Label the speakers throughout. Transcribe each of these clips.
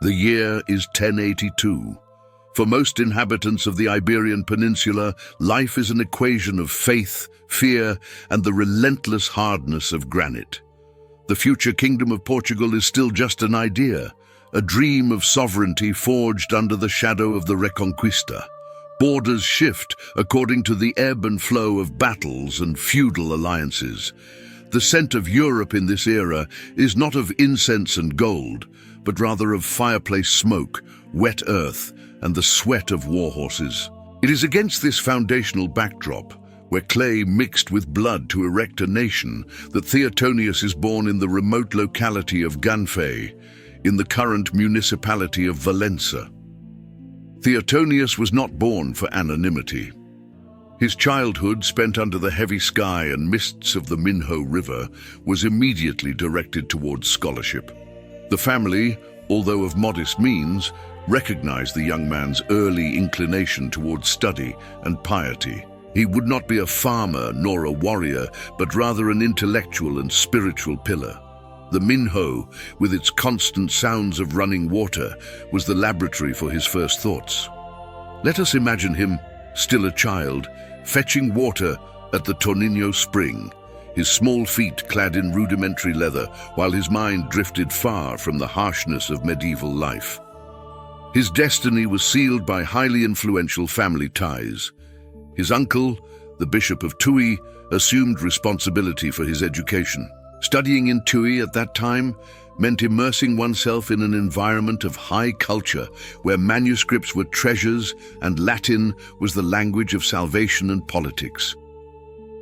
Speaker 1: The year is 1082. For most inhabitants of the Iberian Peninsula, life is an equation of faith, fear, and the relentless hardness of granite. The future kingdom of Portugal is still just an idea, a dream of sovereignty forged under the shadow of the Reconquista. Borders shift according to the ebb and flow of battles and feudal alliances. The scent of Europe in this era is not of incense and gold, but rather of fireplace smoke, wet earth, and the sweat of war horses. It is against this foundational backdrop, where clay mixed with blood to erect a nation, that Theotonius is born in the remote locality of Ganfei, in the current municipality of Valença. Theotonius was not born for anonymity. His childhood, spent under the heavy sky and mists of the Minho River, was immediately directed towards scholarship. The family, although of modest means, recognized the young man's early inclination towards study and piety. He would not be a farmer nor a warrior, but rather an intellectual and spiritual pillar. The Minho, with its constant sounds of running water, was the laboratory for his first thoughts. Let us imagine him, still a child, fetching water at the Torninho spring, his small feet clad in rudimentary leather, while his mind drifted far from the harshness of medieval life. His destiny was sealed by highly influential family ties. His uncle, the Bishop of Tui, assumed responsibility for his education. Studying in Tui at that time meant immersing oneself in an environment of high culture where manuscripts were treasures and Latin was the language of salvation and politics.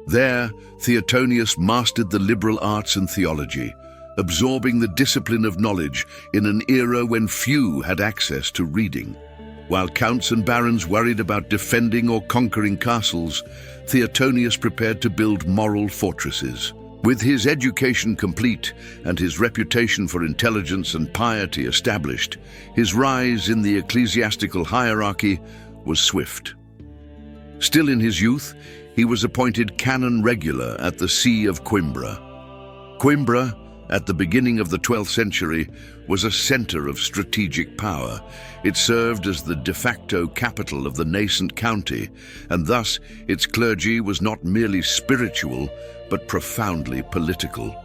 Speaker 1: There, Theotonius mastered the liberal arts and theology, absorbing the discipline of knowledge in an era when few had access to reading. While counts and barons worried about defending or conquering castles, Theotonius prepared to build moral fortresses. With his education complete and his reputation for intelligence and piety established, his rise in the ecclesiastical hierarchy was swift. Still in his youth, he was appointed canon regular at the See of Coimbra. Coimbra, at the beginning of the 12th century, was a center of strategic power. It served as the de facto capital of the nascent county, and thus its clergy was not merely spiritual, but profoundly political.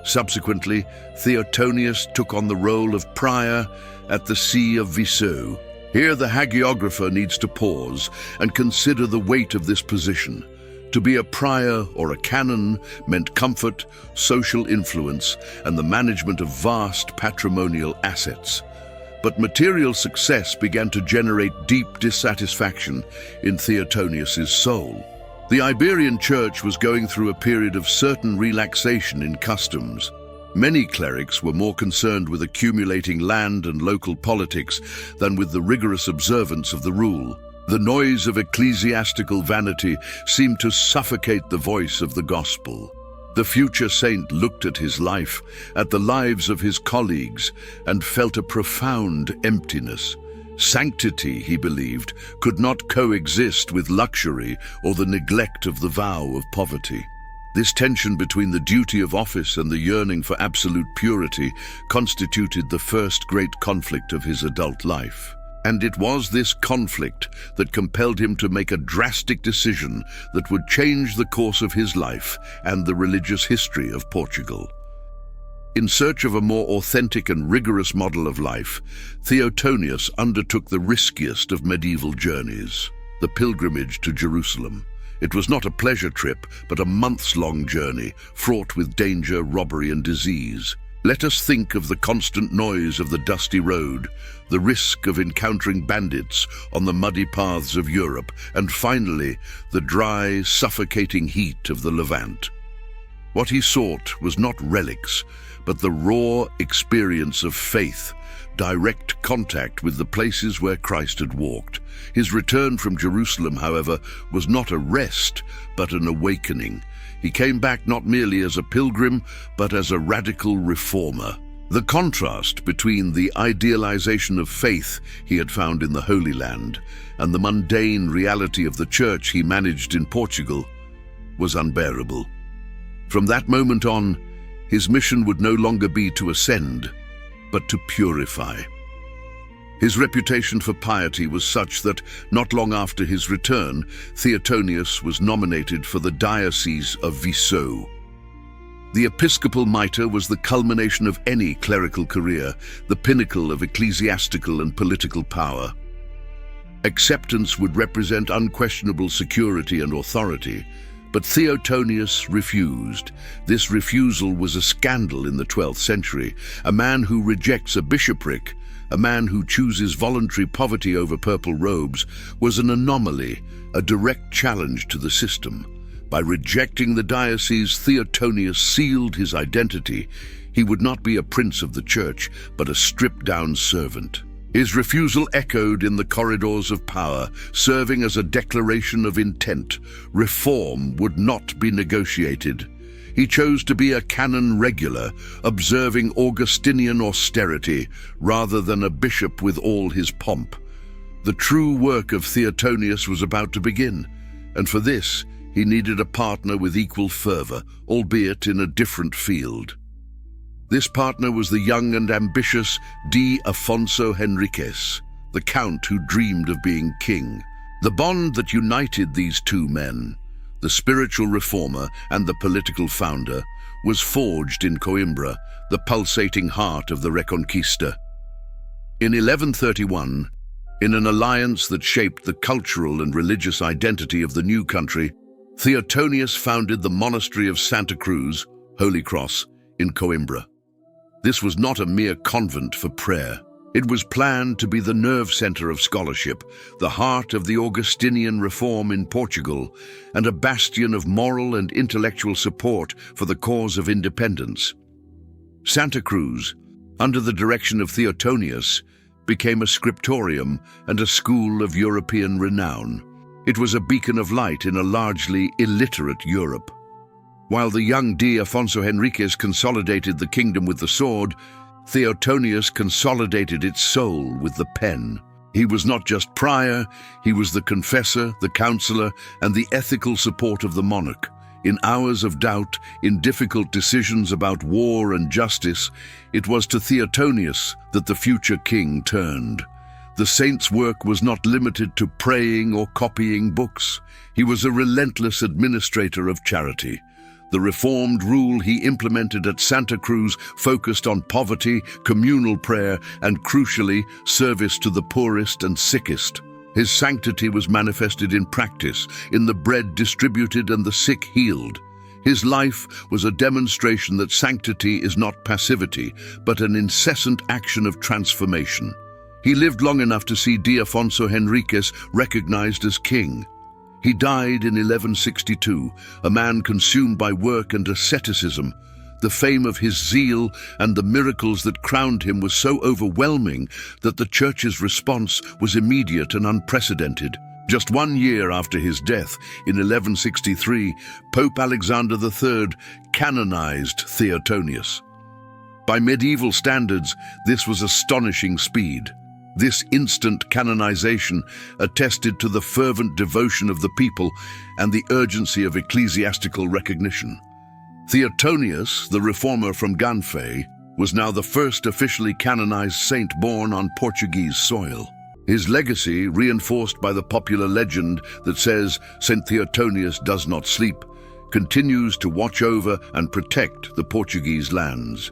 Speaker 1: Subsequently, Theotonius took on the role of prior at the See of Viseu. Here the hagiographer needs to pause and consider the weight of this position. To be a prior or a canon meant comfort, social influence, and the management of vast patrimonial assets. But material success began to generate deep dissatisfaction in Theotonius's soul. The Iberian Church was going through a period of certain relaxation in customs. Many clerics were more concerned with accumulating land and local politics than with the rigorous observance of the rule. The noise of ecclesiastical vanity seemed to suffocate the voice of the gospel. The future saint looked at his life, at the lives of his colleagues, and felt a profound emptiness. Sanctity, he believed, could not coexist with luxury or the neglect of the vow of poverty. This tension between the duty of office and the yearning for absolute purity constituted the first great conflict of his adult life. And it was this conflict that compelled him to make a drastic decision that would change the course of his life and the religious history of Portugal. In search of a more authentic and rigorous model of life, Theotonius undertook the riskiest of medieval journeys, the pilgrimage to Jerusalem. It was not a pleasure trip, but a months-long journey, fraught with danger, robbery, and disease. Let us think of the constant noise of the dusty road, the risk of encountering bandits on the muddy paths of Europe, and finally, the dry, suffocating heat of the Levant. What he sought was not relics, but the raw experience of faith, direct contact with the places where Christ had walked. His return from Jerusalem, however, was not a rest, but an awakening. He came back not merely as a pilgrim, but as a radical reformer. The contrast between the idealization of faith he had found in the Holy Land and the mundane reality of the church he managed in Portugal was unbearable. From that moment on, his mission would no longer be to ascend, but to purify. His reputation for piety was such that, not long after his return, Theotonius was nominated for the Diocese of Viseu. The episcopal mitre was the culmination of any clerical career, the pinnacle of ecclesiastical and political power. Acceptance would represent unquestionable security and authority, but Theotonius refused. This refusal was a scandal in the 12th century. A man who rejects a bishopric, a man who chooses voluntary poverty over purple robes, was an anomaly, a direct challenge to the system. By rejecting the diocese, Theotonius sealed his identity. He would not be a prince of the church, but a stripped-down servant. His refusal echoed in the corridors of power, serving as a declaration of intent. Reform would not be negotiated. He chose to be a canon regular, observing Augustinian austerity, rather than a bishop with all his pomp. The true work of Theotonius was about to begin, and for this, he needed a partner with equal fervor, albeit in a different field. This partner was the young and ambitious D. Afonso Henriques, the count who dreamed of being king. The bond that united these two men, the spiritual reformer and the political founder, was forged in Coimbra, the pulsating heart of the Reconquista. In 1131, in an alliance that shaped the cultural and religious identity of the new country, Theotonius founded the monastery of Santa Cruz, Holy Cross, in Coimbra. This was not a mere convent for prayer. It was planned to be the nerve center of scholarship, the heart of the Augustinian reform in Portugal, and a bastion of moral and intellectual support for the cause of independence. Santa Cruz, under the direction of Theotonius, became a scriptorium and a school of European renown. It was a beacon of light in a largely illiterate Europe. While the young D. Afonso Henriques consolidated the kingdom with the sword, Theotonius consolidated its soul with the pen. He was not just prior, he was the confessor, the counselor, and the ethical support of the monarch. In hours of doubt, in difficult decisions about war and justice, it was to Theotonius that the future king turned. The saint's work was not limited to praying or copying books. He was a relentless administrator of charity. The reformed rule he implemented at Santa Cruz focused on poverty, communal prayer, and crucially, service to the poorest and sickest. His sanctity was manifested in practice, in the bread distributed and the sick healed. His life was a demonstration that sanctity is not passivity, but an incessant action of transformation. He lived long enough to see D. Afonso Henriques recognized as king. He died in 1162, a man consumed by work and asceticism. The fame of his zeal and the miracles that crowned him was so overwhelming that the Church's response was immediate and unprecedented. Just 1 year after his death, in 1163, Pope Alexander III canonized Theotonius. By medieval standards, this was astonishing speed. This instant canonization attested to the fervent devotion of the people and the urgency of ecclesiastical recognition. Theotonius, the reformer from Ganfei, was now the first officially canonized saint born on Portuguese soil. His legacy, reinforced by the popular legend that says Saint Theotonius does not sleep, continues to watch over and protect the Portuguese lands.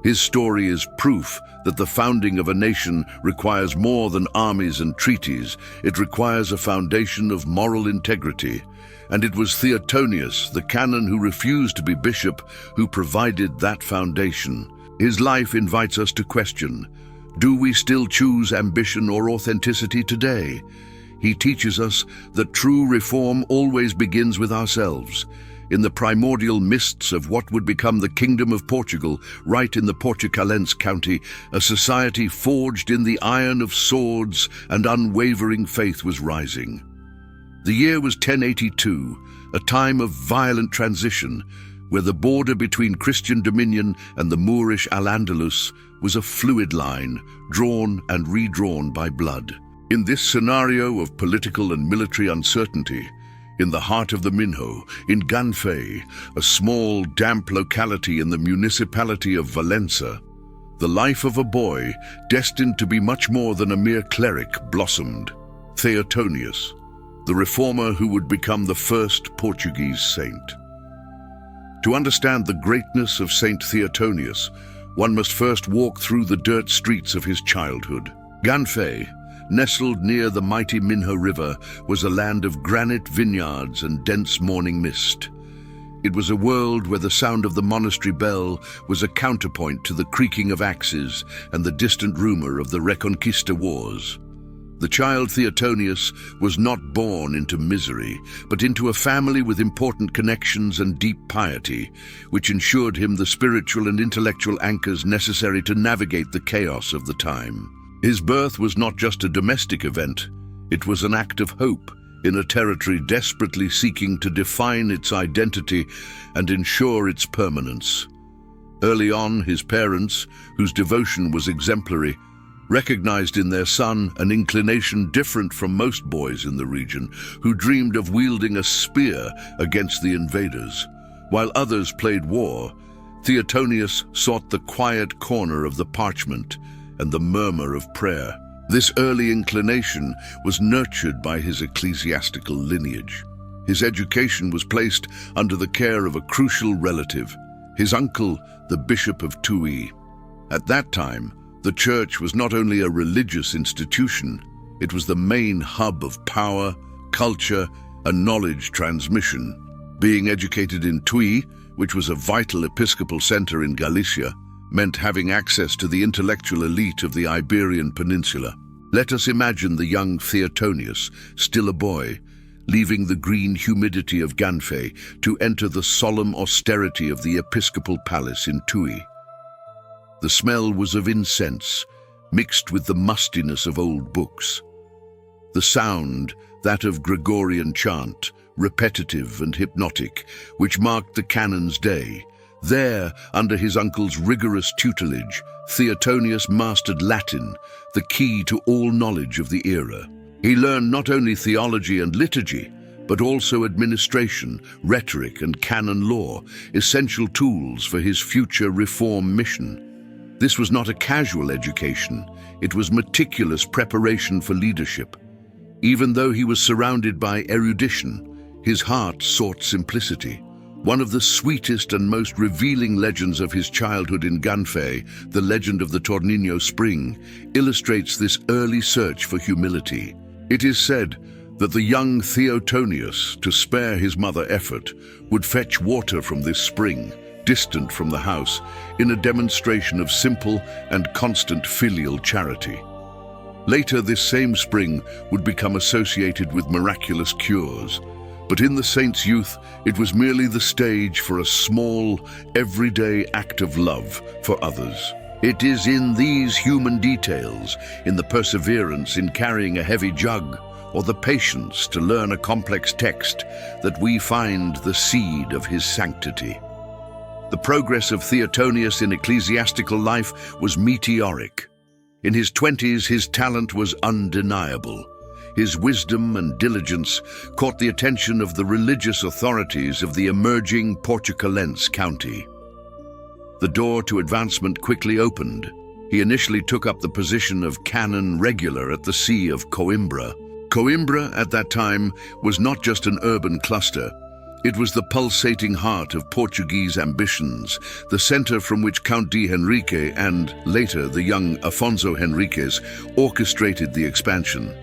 Speaker 1: His story is proof that the founding of a nation requires more than armies and treaties. It requires a foundation of moral integrity. And it was Theotonius, the canon who refused to be bishop, who provided that foundation. His life invites us to question, do we still choose ambition or authenticity today? He teaches us that true reform always begins with ourselves. In the primordial mists of what would become the Kingdom of Portugal, right in the Portucalense county, a society forged in the iron of swords and unwavering faith was rising. The year was 1082, a time of violent transition, where the border between Christian dominion and the Moorish Al-Andalus was a fluid line, drawn and redrawn by blood. In this scenario of political and military uncertainty, in the heart of the Minho, in Ganfei, a small, damp locality in the municipality of Valença, The life of a boy, destined to be much more than a mere cleric, blossomed. Theotonius, the reformer who would become the first Portuguese saint. To understand the greatness of Saint Theotonius, one must first walk through the dirt streets of his childhood. Ganfei, nestled near the mighty Minho River, was a land of granite vineyards and dense morning mist. It was a world where the sound of the monastery bell was a counterpoint to the creaking of axes and the distant rumor of the Reconquista wars. The child Theotonius was not born into misery, but into a family with important connections and deep piety, which ensured him the spiritual and intellectual anchors necessary to navigate the chaos of the time. His birth was not just a domestic event, it was an act of hope in a territory desperately seeking to define its identity and ensure its permanence. Early on, his parents, whose devotion was exemplary, recognized in their son an inclination different from most boys in the region, who dreamed of wielding a spear against the invaders. While others played war, Theotonius sought the quiet corner of the parchment and the murmur of prayer. This early inclination was nurtured by his ecclesiastical lineage. His education was placed under the care of a crucial relative, his uncle, the Bishop of Tui. At that time, the church was not only a religious institution, it was the main hub of power, culture, and knowledge transmission. Being educated in Tui, which was a vital episcopal center in Galicia, meant having access to the intellectual elite of the Iberian Peninsula. Let us imagine the young Theotonius, still a boy, leaving the green humidity of Ganfei to enter the solemn austerity of the episcopal palace in Tui. The smell was of incense, mixed with the mustiness of old books. The sound, that of Gregorian chant, repetitive and hypnotic, which marked the canon's day. There, under his uncle's rigorous tutelage, Theotonius mastered Latin, the key to all knowledge of the era. He learned not only theology and liturgy, but also administration, rhetoric, and canon law, essential tools for his future reform mission. This was not a casual education, it was meticulous preparation for leadership. Even though he was surrounded by erudition, his heart sought simplicity. One of the sweetest and most revealing legends of his childhood in Ganfei, the legend of the Torninho Spring, illustrates this early search for humility. It is said that the young Theotonius, to spare his mother effort, would fetch water from this spring, distant from the house, in a demonstration of simple and constant filial charity. Later, this same spring would become associated with miraculous cures. But in the saint's youth, it was merely the stage for a small, everyday act of love for others. It is in these human details, in the perseverance in carrying a heavy jug, or the patience to learn a complex text, that we find the seed of his sanctity. The progress of Theotonius in ecclesiastical life was meteoric. In his 20s, his talent was undeniable. His wisdom and diligence caught the attention of the religious authorities of the emerging Portucalense county. The door to advancement quickly opened. He initially took up the position of canon regular at the See of Coimbra. Coimbra, at that time, was not just an urban cluster. It was the pulsating heart of Portuguese ambitions, the center from which Count D. Henrique and, later, the young Afonso Henriques orchestrated the expansion.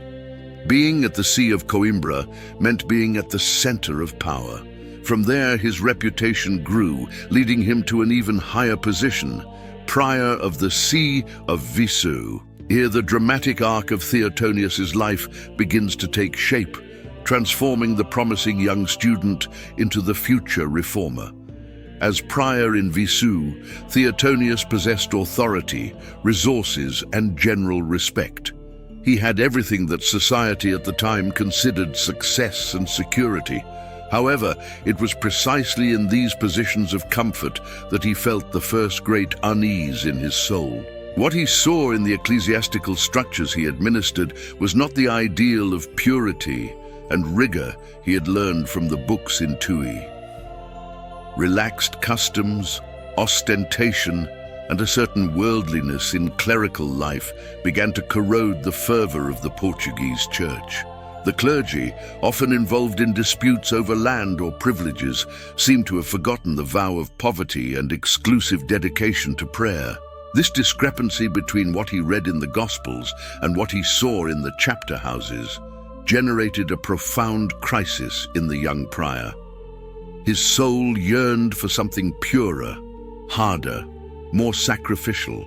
Speaker 1: Being at the See of Coimbra meant being at the center of power. From there, his reputation grew, leading him to an even higher position, prior of the See of Viseu. Here, the dramatic arc of Theotonius's life begins to take shape, transforming the promising young student into the future reformer. As prior in Viseu, Theotonius possessed authority, resources, and general respect. He had everything that society at the time considered success and security. However, it was precisely in these positions of comfort that he felt the first great unease in his soul. What he saw in the ecclesiastical structures he administered was not the ideal of purity and rigor he had learned from the books in Tui. Relaxed customs, ostentation, and a certain worldliness in clerical life began to corrode the fervor of the Portuguese Church. The clergy, often involved in disputes over land or privileges, seemed to have forgotten the vow of poverty and exclusive dedication to prayer. This discrepancy between what he read in the Gospels and what he saw in the chapter houses generated a profound crisis in the young prior. His soul yearned for something purer, harder, more sacrificial.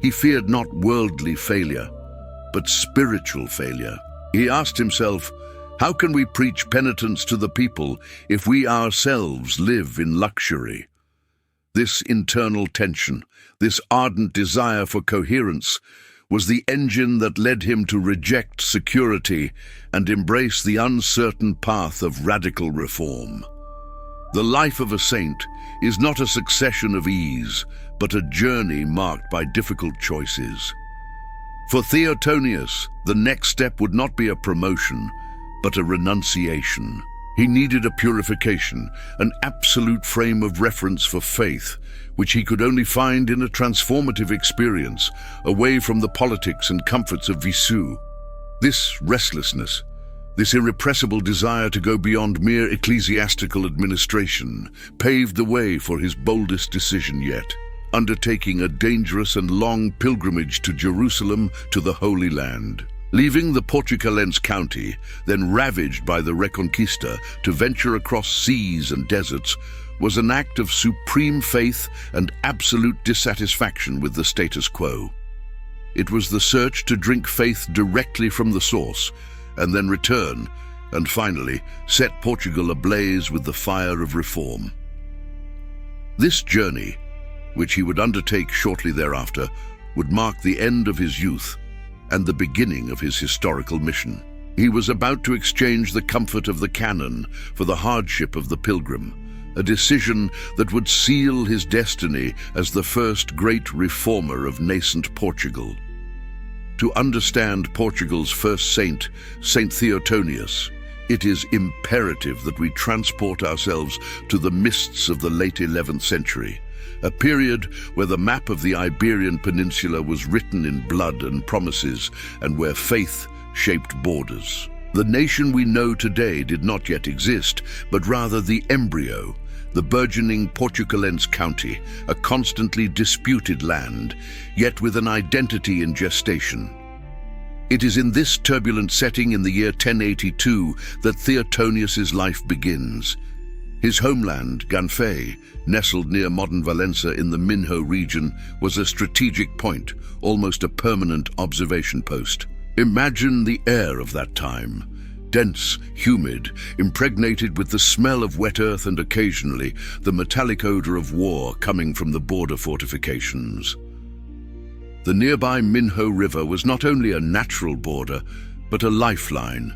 Speaker 1: He feared not worldly failure, but spiritual failure. He asked himself, how can we preach penitence to the people if we ourselves live in luxury? This internal tension, this ardent desire for coherence, was the engine that led him to reject security and embrace the uncertain path of radical reform. The life of a saint is not a succession of ease, but a journey marked by difficult choices. For Theotonius, the next step would not be a promotion, but a renunciation. He needed a purification, an absolute frame of reference for faith, which he could only find in a transformative experience, away from the politics and comforts of Viseu. This restlessness, this irrepressible desire to go beyond mere ecclesiastical administration, paved the way for his boldest decision yet, undertaking a dangerous and long pilgrimage to Jerusalem, to the Holy Land. Leaving the Portucalense county, then ravaged by the Reconquista, to venture across seas and deserts, was an act of supreme faith and absolute dissatisfaction with the status quo. It was the search to drink faith directly from the source, and then return, and finally set Portugal ablaze with the fire of reform. This journey, which he would undertake shortly thereafter, would mark the end of his youth and the beginning of his historical mission. He was about to exchange the comfort of the canon for the hardship of the pilgrim, a decision that would seal his destiny as the first great reformer of nascent Portugal. To understand Portugal's first saint, Saint Theotonius, it is imperative that we transport ourselves to the mists of the late 11th century, a period where the map of the Iberian Peninsula was written in blood and promises, and where faith shaped borders. The nation we know today did not yet exist, but rather the embryo, the burgeoning Portucalense county, a constantly disputed land, yet with an identity in gestation. It is in this turbulent setting in the year 1082 that Theotonius's life begins. His homeland, Ganfei, nestled near modern Valencia in the Minho region, was a strategic point, almost a permanent observation post. Imagine the air of that time. Dense, humid, impregnated with the smell of wet earth and occasionally the metallic odor of war coming from the border fortifications. The nearby Minho River was not only a natural border, but a lifeline,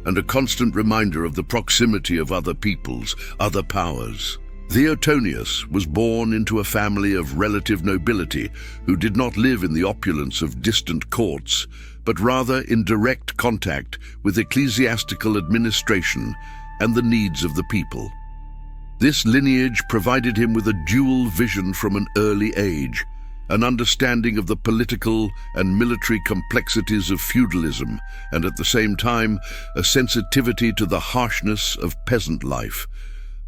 Speaker 1: and a constant reminder of the proximity of other peoples, other powers. Theotonius was born into a family of relative nobility who did not live in the opulence of distant courts, but rather in direct contact with ecclesiastical administration and the needs of the people. This lineage provided him with a dual vision from an early age, an understanding of the political and military complexities of feudalism, and at the same time, a sensitivity to the harshness of peasant life.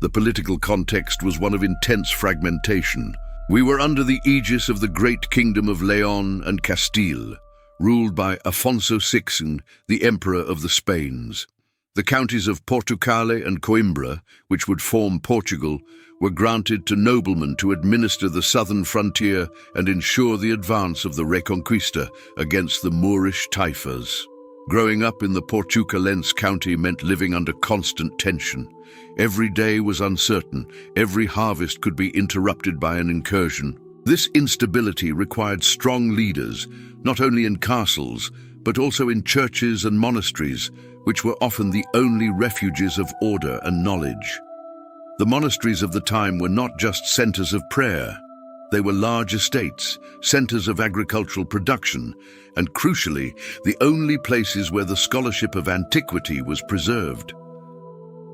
Speaker 1: The political context was one of intense fragmentation. We were under the aegis of the great kingdom of Leon and Castile, ruled by Afonso VI, the Emperor of the Spains. The counties of Portugal and Coimbra, which would form Portugal, were granted to noblemen to administer the southern frontier and ensure the advance of the Reconquista against the Moorish taifas. Growing up in the Portucalense county meant living under constant tension. Every day was uncertain, every harvest could be interrupted by an incursion. This instability required strong leaders, not only in castles, but also in churches and monasteries, which were often the only refuges of order and knowledge. The monasteries of the time were not just centers of prayer. They were large estates, centers of agricultural production, and crucially, the only places where the scholarship of antiquity was preserved.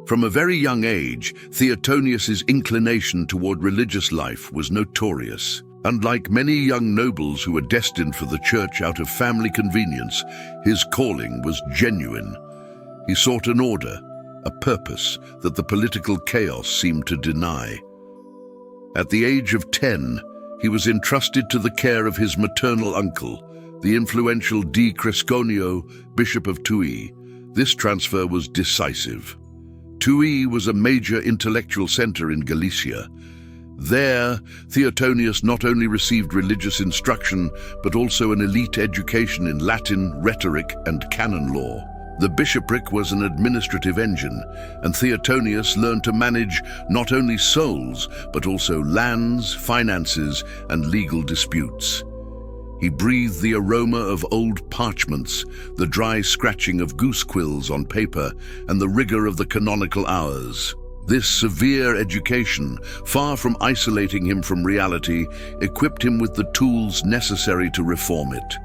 Speaker 1: From a very young age, Theotonius's inclination toward religious life was notorious. Unlike many young nobles who were destined for the church out of family convenience, his calling was genuine. He sought an order, a purpose that the political chaos seemed to deny. At the age of 10, he was entrusted to the care of his maternal uncle, the influential D. Cresconio, Bishop of Tui. This transfer was decisive. Tui was a major intellectual center in Galicia. There, Theotonius not only received religious instruction, but also an elite education in Latin, rhetoric, and canon law. The bishopric was an administrative engine, and Theotonius learned to manage not only souls, but also lands, finances, and legal disputes. He breathed the aroma of old parchments, the dry scratching of goose quills on paper, and the rigor of the canonical hours. This severe education, far from isolating him from reality, equipped him with the tools necessary to reform it.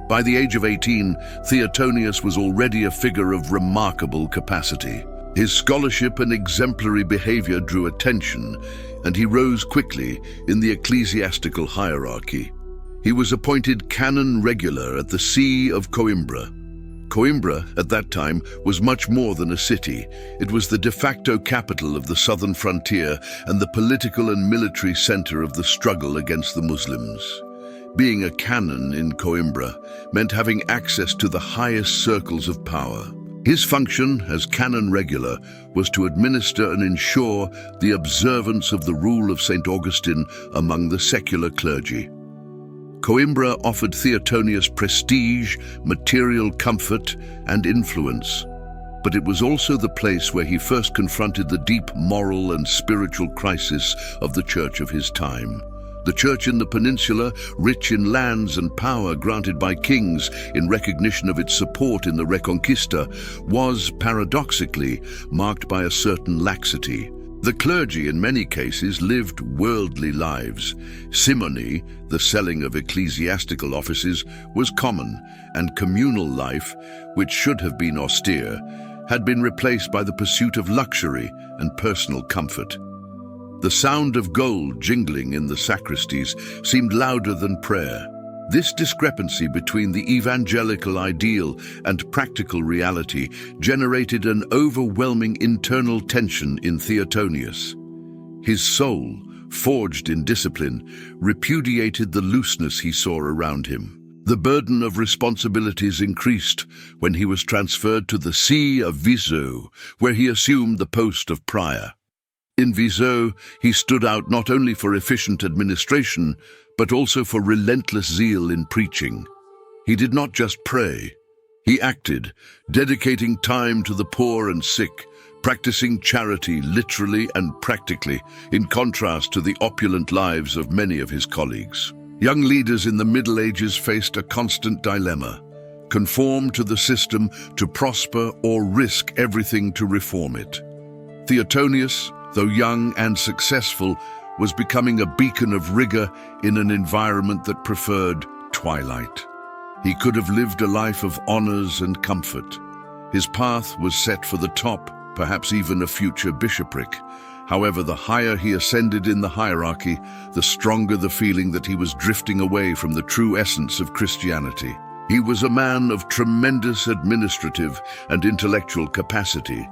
Speaker 1: By the age of 18, Theotonius was already a figure of remarkable capacity. His scholarship and exemplary behavior drew attention, and he rose quickly in the ecclesiastical hierarchy. He was appointed canon regular at the See of Coimbra. Coimbra, at that time, was much more than a city. It was the de facto capital of the southern frontier and the political and military center of the struggle against the Muslims. Being a canon in Coimbra meant having access to the highest circles of power. His function as canon regular was to administer and ensure the observance of the rule of St. Augustine among the secular clergy. Coimbra offered Theotonius prestige, material comfort, and influence, but it was also the place where he first confronted the deep moral and spiritual crisis of the church of his time. The church in the peninsula, rich in lands and power granted by kings in recognition of its support in the Reconquista, was, paradoxically, marked by a certain laxity. The clergy, in many cases, lived worldly lives. Simony, the selling of ecclesiastical offices, was common, and communal life, which should have been austere, had been replaced by the pursuit of luxury and personal comfort. The sound of gold jingling in the sacristies seemed louder than prayer. This discrepancy between the evangelical ideal and practical reality generated an overwhelming internal tension in Theotonius. His soul, forged in discipline, repudiated the looseness he saw around him. The burden of responsibilities increased when he was transferred to the See of Viseu, where he assumed the post of prior. In Viseu, he stood out not only for efficient administration, but also for relentless zeal in preaching. He did not just pray. He acted, dedicating time to the poor and sick, practicing charity literally and practically, in contrast to the opulent lives of many of his colleagues. Young leaders in the Middle Ages faced a constant dilemma: conform to the system to prosper or risk everything to reform it. Theotonius, though young and successful, was becoming a beacon of rigor in an environment that preferred twilight. He could have lived a life of honors and comfort. His path was set for the top, perhaps even a future bishopric. However, the higher he ascended in the hierarchy, the stronger the feeling that he was drifting away from the true essence of Christianity. He was a man of tremendous administrative and intellectual capacity,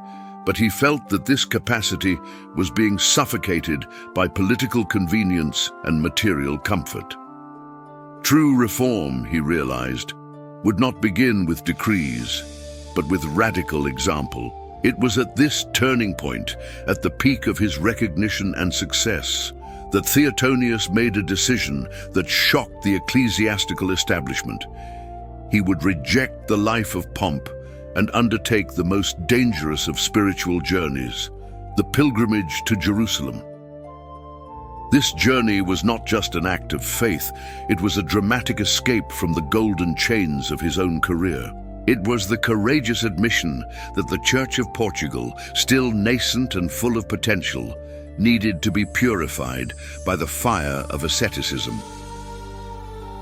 Speaker 1: but he felt that this capacity was being suffocated by political convenience and material comfort. True reform, he realized, would not begin with decrees, but with radical example. It was at this turning point, at the peak of his recognition and success, that Theotonius made a decision that shocked the ecclesiastical establishment. He would reject the life of pomp and undertake the most dangerous of spiritual journeys, the pilgrimage to Jerusalem. This journey was not just an act of faith, it was a dramatic escape from the golden chains of his own career. It was the courageous admission that the Church of Portugal, still nascent and full of potential, needed to be purified by the fire of asceticism.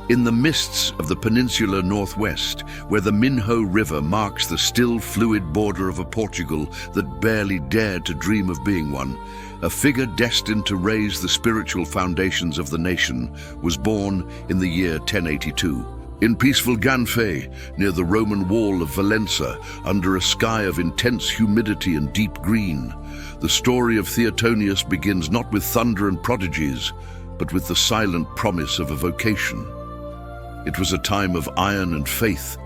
Speaker 1: In the mists of the peninsular northwest, where the Minho River marks the still fluid border of a Portugal that barely dared to dream of being one, a figure destined to raise the spiritual foundations of the nation was born in the year 1082. In peaceful Ganfe, near the Roman wall of Valença, under a sky of intense humidity and deep green, the story of Theotonius begins not with thunder and prodigies, but with the silent promise of a vocation. It was a time of iron and faith.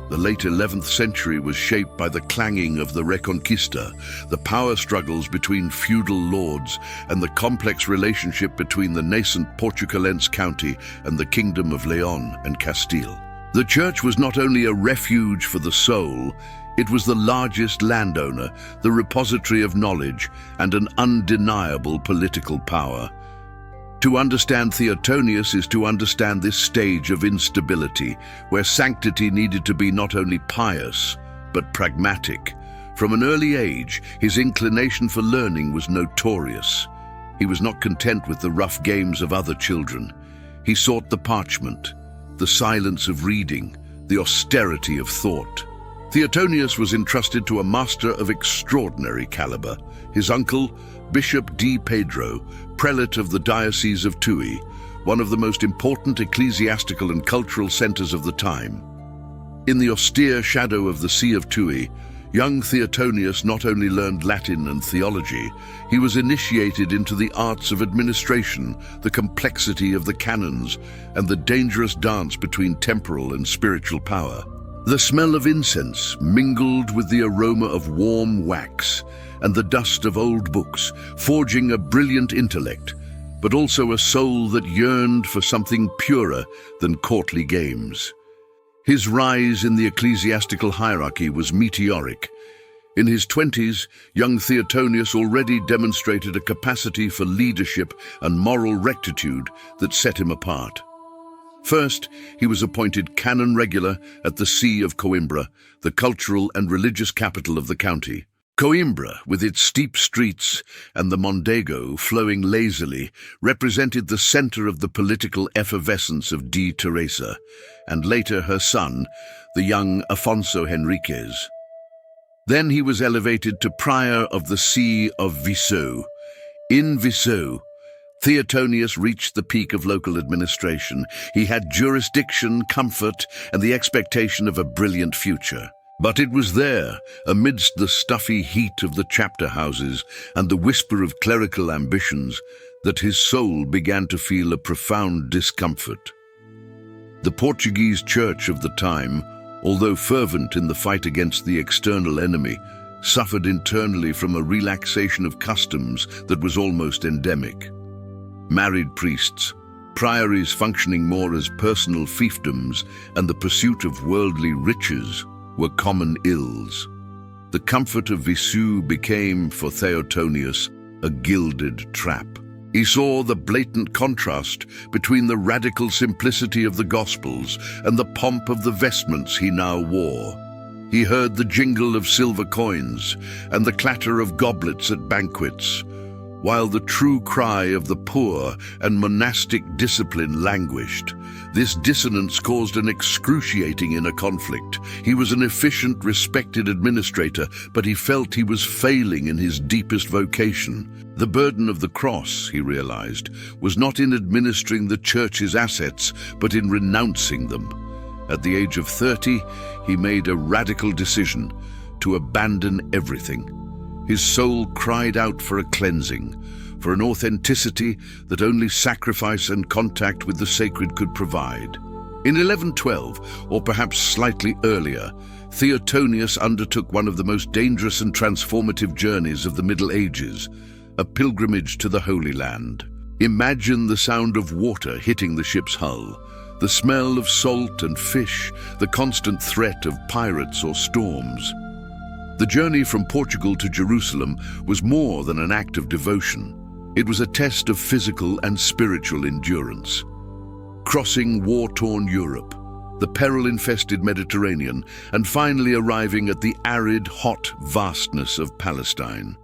Speaker 1: The late 11th century was shaped by the clanging of the Reconquista, the power struggles between feudal lords, and the complex relationship between the nascent Portucalense county and the Kingdom of Leon and Castile. The church was not only a refuge for the soul, it was the largest landowner, the repository of knowledge, and an undeniable political power. To understand Theotonius is to understand this stage of instability, where sanctity needed to be not only pious, but pragmatic. From an early age, his inclination for learning was notorious. He was not content with the rough games of other children. He sought the parchment, the silence of reading, the austerity of thought. Theotonius was entrusted to a master of extraordinary caliber. His uncle, Bishop D. Pedro, prelate of the Diocese of Tui, one of the most important ecclesiastical and cultural centers of the time. In the austere shadow of the Sea of Tui, young Theotonius not only learned Latin and theology, he was initiated into the arts of administration, the complexity of the canons, and the dangerous dance between temporal and spiritual power. The smell of incense mingled with the aroma of warm wax and the dust of old books, forging a brilliant intellect, but also a soul that yearned for something purer than courtly games. His rise in the ecclesiastical hierarchy was meteoric. In his 20s, young Theotonius already demonstrated a capacity for leadership and moral rectitude that set him apart. First, he was appointed canon regular at the See of Coimbra, the cultural and religious capital of the county. Coimbra, with its steep streets and the Mondego flowing lazily, represented the center of the political effervescence of D. Teresa, and later her son, the young Afonso Henriquez. Then he was elevated to prior of the See of Viseu. In Viseu, Theotonius reached the peak of local administration. He had jurisdiction, comfort, and the expectation of a brilliant future. But it was there, amidst the stuffy heat of the chapter houses and the whisper of clerical ambitions, that his soul began to feel a profound discomfort. The Portuguese Church of the time, although fervent in the fight against the external enemy, suffered internally from a relaxation of customs that was almost endemic. Married priests, priories functioning more as personal fiefdoms, and the pursuit of worldly riches were common ills. The comfort of Viseu became, for Theotonius, a gilded trap. He saw the blatant contrast between the radical simplicity of the Gospels and the pomp of the vestments he now wore. He heard the jingle of silver coins and the clatter of goblets at banquets, while the true cry of the poor and monastic discipline languished. This dissonance caused an excruciating inner conflict. He was an efficient, respected administrator, but he felt he was failing in his deepest vocation. The burden of the cross, he realized, was not in administering the church's assets, but in renouncing them. At the age of 30, he made a radical decision to abandon everything. His soul cried out for a cleansing, for an authenticity that only sacrifice and contact with the sacred could provide. In 1112, or perhaps slightly earlier, Theotonius undertook one of the most dangerous and transformative journeys of the Middle Ages, a pilgrimage to the Holy Land. Imagine the sound of water hitting the ship's hull, the smell of salt and fish, the constant threat of pirates or storms. The journey from Portugal to Jerusalem was more than an act of devotion. It was a test of physical and spiritual endurance. Crossing war-torn Europe, the peril-infested Mediterranean, and finally arriving at the arid, hot vastness of Palestine.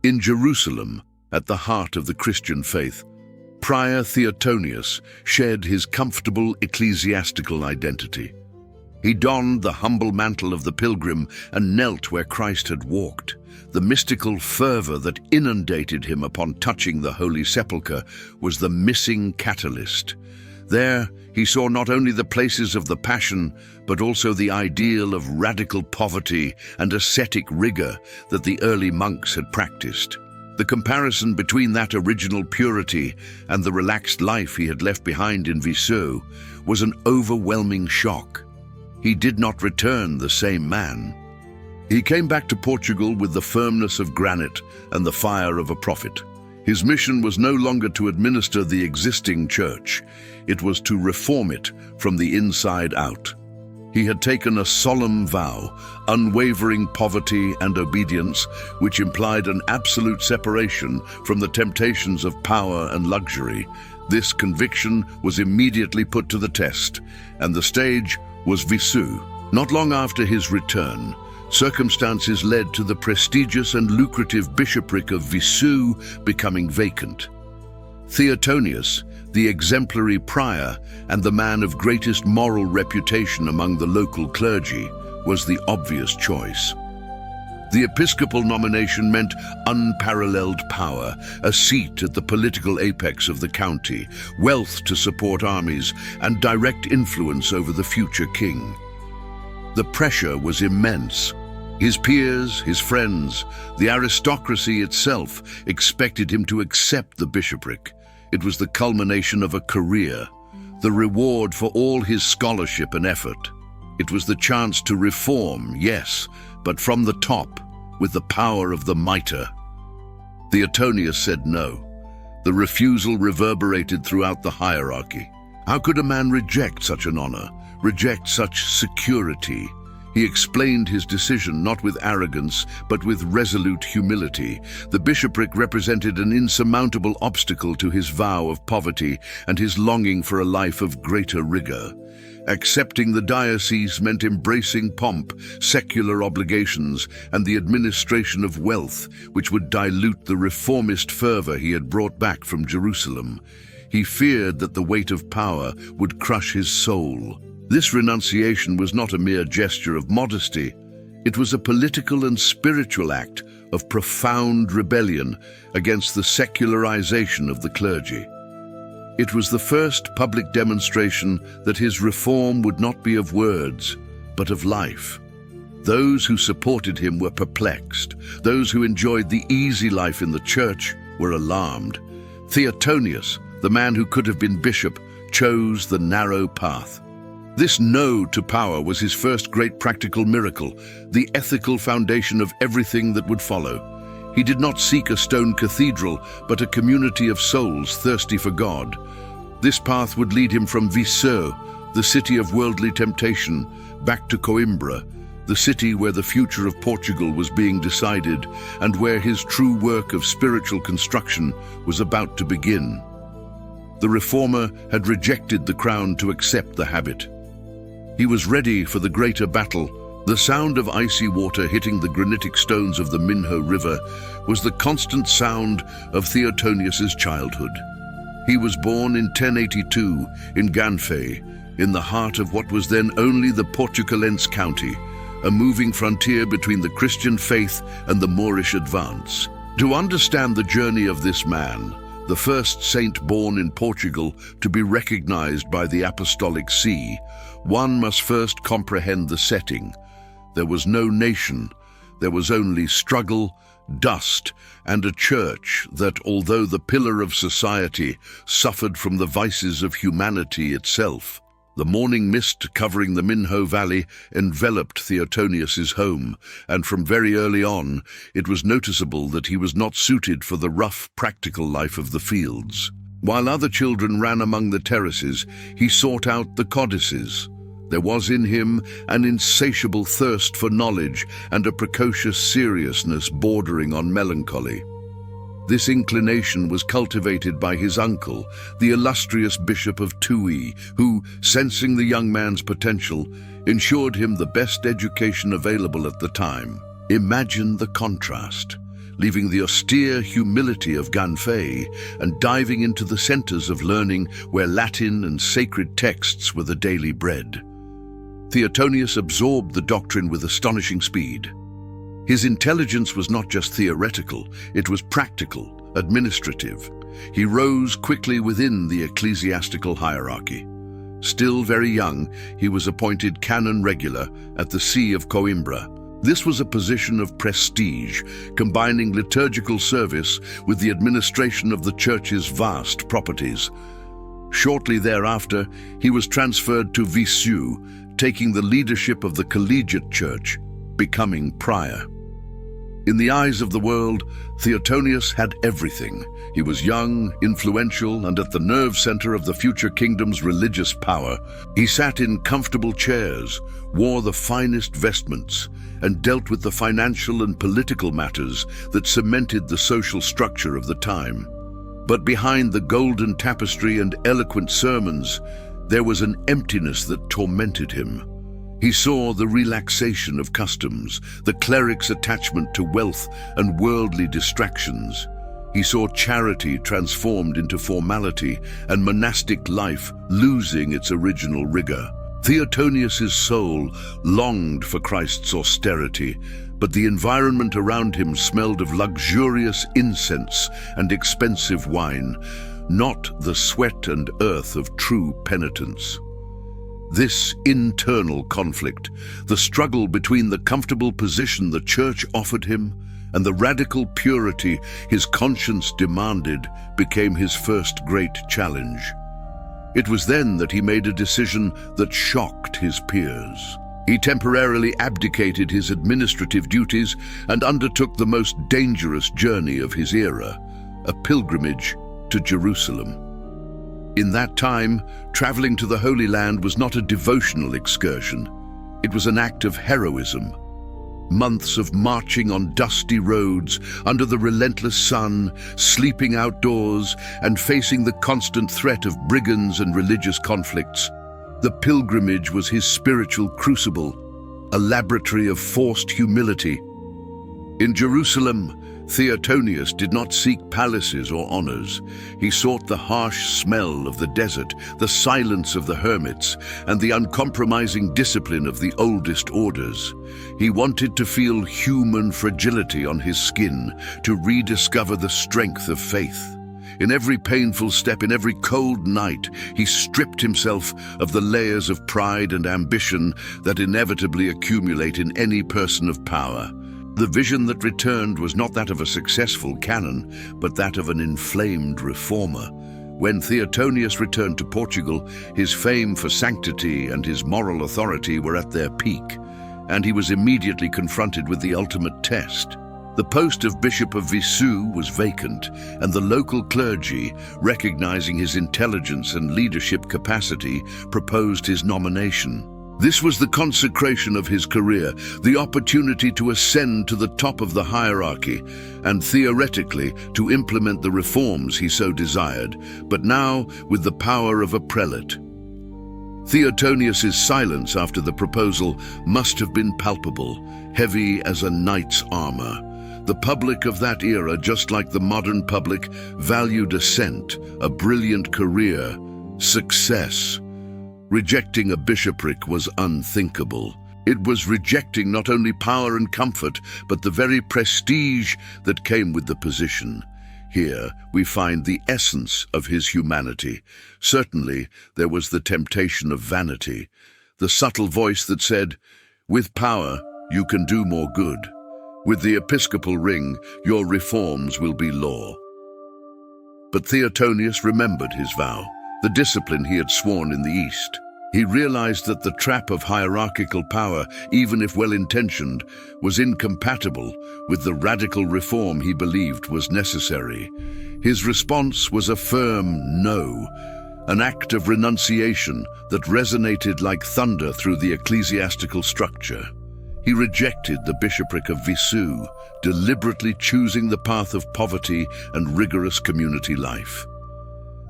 Speaker 1: In Jerusalem, at the heart of the Christian faith, Prior Theotonius shared his comfortable ecclesiastical identity. He donned the humble mantle of the pilgrim and knelt where Christ had walked. The mystical fervor that inundated him upon touching the Holy Sepulchre was the missing catalyst. There, he saw not only the places of the Passion, but also the ideal of radical poverty and ascetic rigor that the early monks had practiced. The comparison between that original purity and the relaxed life he had left behind in Viseu was an overwhelming shock. He did not return the same man. He came back to Portugal with the firmness of granite and the fire of a prophet. His mission was no longer to administer the existing church. It was to reform it from the inside out. He had taken a solemn vow, unwavering poverty and obedience, which implied an absolute separation from the temptations of power and luxury. This conviction was immediately put to the test, and the stage was Viseu. Not long after his return, circumstances led to the prestigious and lucrative bishopric of Viseu becoming vacant. Theotonius, the exemplary prior and the man of greatest moral reputation among the local clergy, was the obvious choice. The episcopal nomination meant unparalleled power, a seat at the political apex of the county, wealth to support armies, and direct influence over the future king. The pressure was immense. His peers, his friends, the aristocracy itself expected him to accept the bishopric. It was the culmination of a career, the reward for all his scholarship and effort. It was the chance to reform, yes, but from the top, with the power of the mitre. Theotonius said no. The refusal reverberated throughout the hierarchy. How could a man reject such an honor, reject such security? He explained his decision not with arrogance, but with resolute humility. The bishopric represented an insurmountable obstacle to his vow of poverty and his longing for a life of greater rigor. Accepting the diocese meant embracing pomp, secular obligations, and the administration of wealth, which would dilute the reformist fervor he had brought back from Jerusalem. He feared that the weight of power would crush his soul. This renunciation was not a mere gesture of modesty. It was a political and spiritual act of profound rebellion against the secularization of the clergy. It was the first public demonstration that his reform would not be of words, but of life. Those who supported him were perplexed. Those who enjoyed the easy life in the church were alarmed. Theotonius, the man who could have been bishop, chose the narrow path. This no to power was his first great practical miracle, the ethical foundation of everything that would follow. He did not seek a stone cathedral, but a community of souls thirsty for God. This path would lead him from Viseu, the city of worldly temptation, back to Coimbra, the city where the future of Portugal was being decided and where his true work of spiritual construction was about to begin. The reformer had rejected the crown to accept the habit. He was ready for the greater battle. The sound of icy water hitting the granitic stones of the Minho River was the constant sound of Theotonius's childhood. He was born in 1082 in Ganfei, in the heart of what was then only the Portucalense county, a moving frontier between the Christian faith and the Moorish advance. To understand the journey of this man, the first saint born in Portugal to be recognized by the Apostolic See, one must first comprehend the setting. There was no nation, there was only struggle, dust, and a church that, although the pillar of society, suffered from the vices of humanity itself. The morning mist covering the Minho Valley enveloped Theotonius's home, and from very early on, it was noticeable that he was not suited for the rough, practical life of the fields. While other children ran among the terraces, he sought out the codices. There was in him an insatiable thirst for knowledge and a precocious seriousness bordering on melancholy. This inclination was cultivated by his uncle, the illustrious Bishop of Tui, who, sensing the young man's potential, ensured him the best education available at the time. Imagine the contrast. leaving the austere humility of Ganfei and diving into the centers of learning where Latin and sacred texts were the daily bread. Theotonius absorbed the doctrine with astonishing speed. His intelligence was not just theoretical, it was practical, administrative. He rose quickly within the ecclesiastical hierarchy. Still very young, he was appointed canon regular at the See of Coimbra. This was a position of prestige, combining liturgical service with the administration of the church's vast properties. Shortly thereafter, he was transferred to Viseu, taking the leadership of the collegiate church, becoming prior. In the eyes of the world, Theotonius had everything. He was young, influential, and at the nerve center of the future kingdom's religious power. He sat in comfortable chairs, wore the finest vestments, and dealt with the financial and political matters that cemented the social structure of the time. But behind the golden tapestry and eloquent sermons, there was an emptiness that tormented him. He saw the relaxation of customs, the cleric's attachment to wealth and worldly distractions. He saw charity transformed into formality and monastic life losing its original rigor. Theotonius's soul longed for Christ's austerity, but the environment around him smelled of luxurious incense and expensive wine, not the sweat and earth of true penitence. This internal conflict, the struggle between the comfortable position the church offered him and the radical purity his conscience demanded, became his first great challenge. It was then that he made a decision that shocked his peers. He temporarily abdicated his administrative duties and undertook the most dangerous journey of his era, a pilgrimage to Jerusalem. In that time, traveling to the Holy Land was not a devotional excursion. It was an act of heroism. Months of marching on dusty roads, under the relentless sun, sleeping outdoors, and facing the constant threat of brigands and religious conflicts. The pilgrimage was his spiritual crucible, a laboratory of forced humility. In Jerusalem, Theotonius did not seek palaces or honors. He sought the harsh smell of the desert, the silence of the hermits, and the uncompromising discipline of the oldest orders. He wanted to feel human fragility on his skin, to rediscover the strength of faith. In every painful step, in every cold night, he stripped himself of the layers of pride and ambition that inevitably accumulate in any person of power. The vision that returned was not that of a successful canon, but that of an inflamed reformer. When Theotonius returned to Portugal, his fame for sanctity and his moral authority were at their peak, and he was immediately confronted with the ultimate test. The post of Bishop of Viseu was vacant, and the local clergy, recognizing his intelligence and leadership capacity, proposed his nomination. This was the consecration of his career, the opportunity to ascend to the top of the hierarchy and theoretically to implement the reforms he so desired, but now with the power of a prelate. Theotonius's silence after the proposal must have been palpable, heavy as a knight's armor. The public of that era, just like the modern public, valued ascent, a brilliant career, success. Rejecting a bishopric was unthinkable. It was rejecting not only power and comfort, but the very prestige that came with the position. Here we find the essence of his humanity. Certainly there was the temptation of vanity, the subtle voice that said, "With power you can do more good. With the episcopal ring, your reforms will be law." But Theotonius remembered his vow, the discipline he had sworn in the East. He realized that the trap of hierarchical power, even if well-intentioned, was incompatible with the radical reform he believed was necessary. His response was a firm no, an act of renunciation that resonated like thunder through the ecclesiastical structure. He rejected the bishopric of Viseu, deliberately choosing the path of poverty and rigorous community life.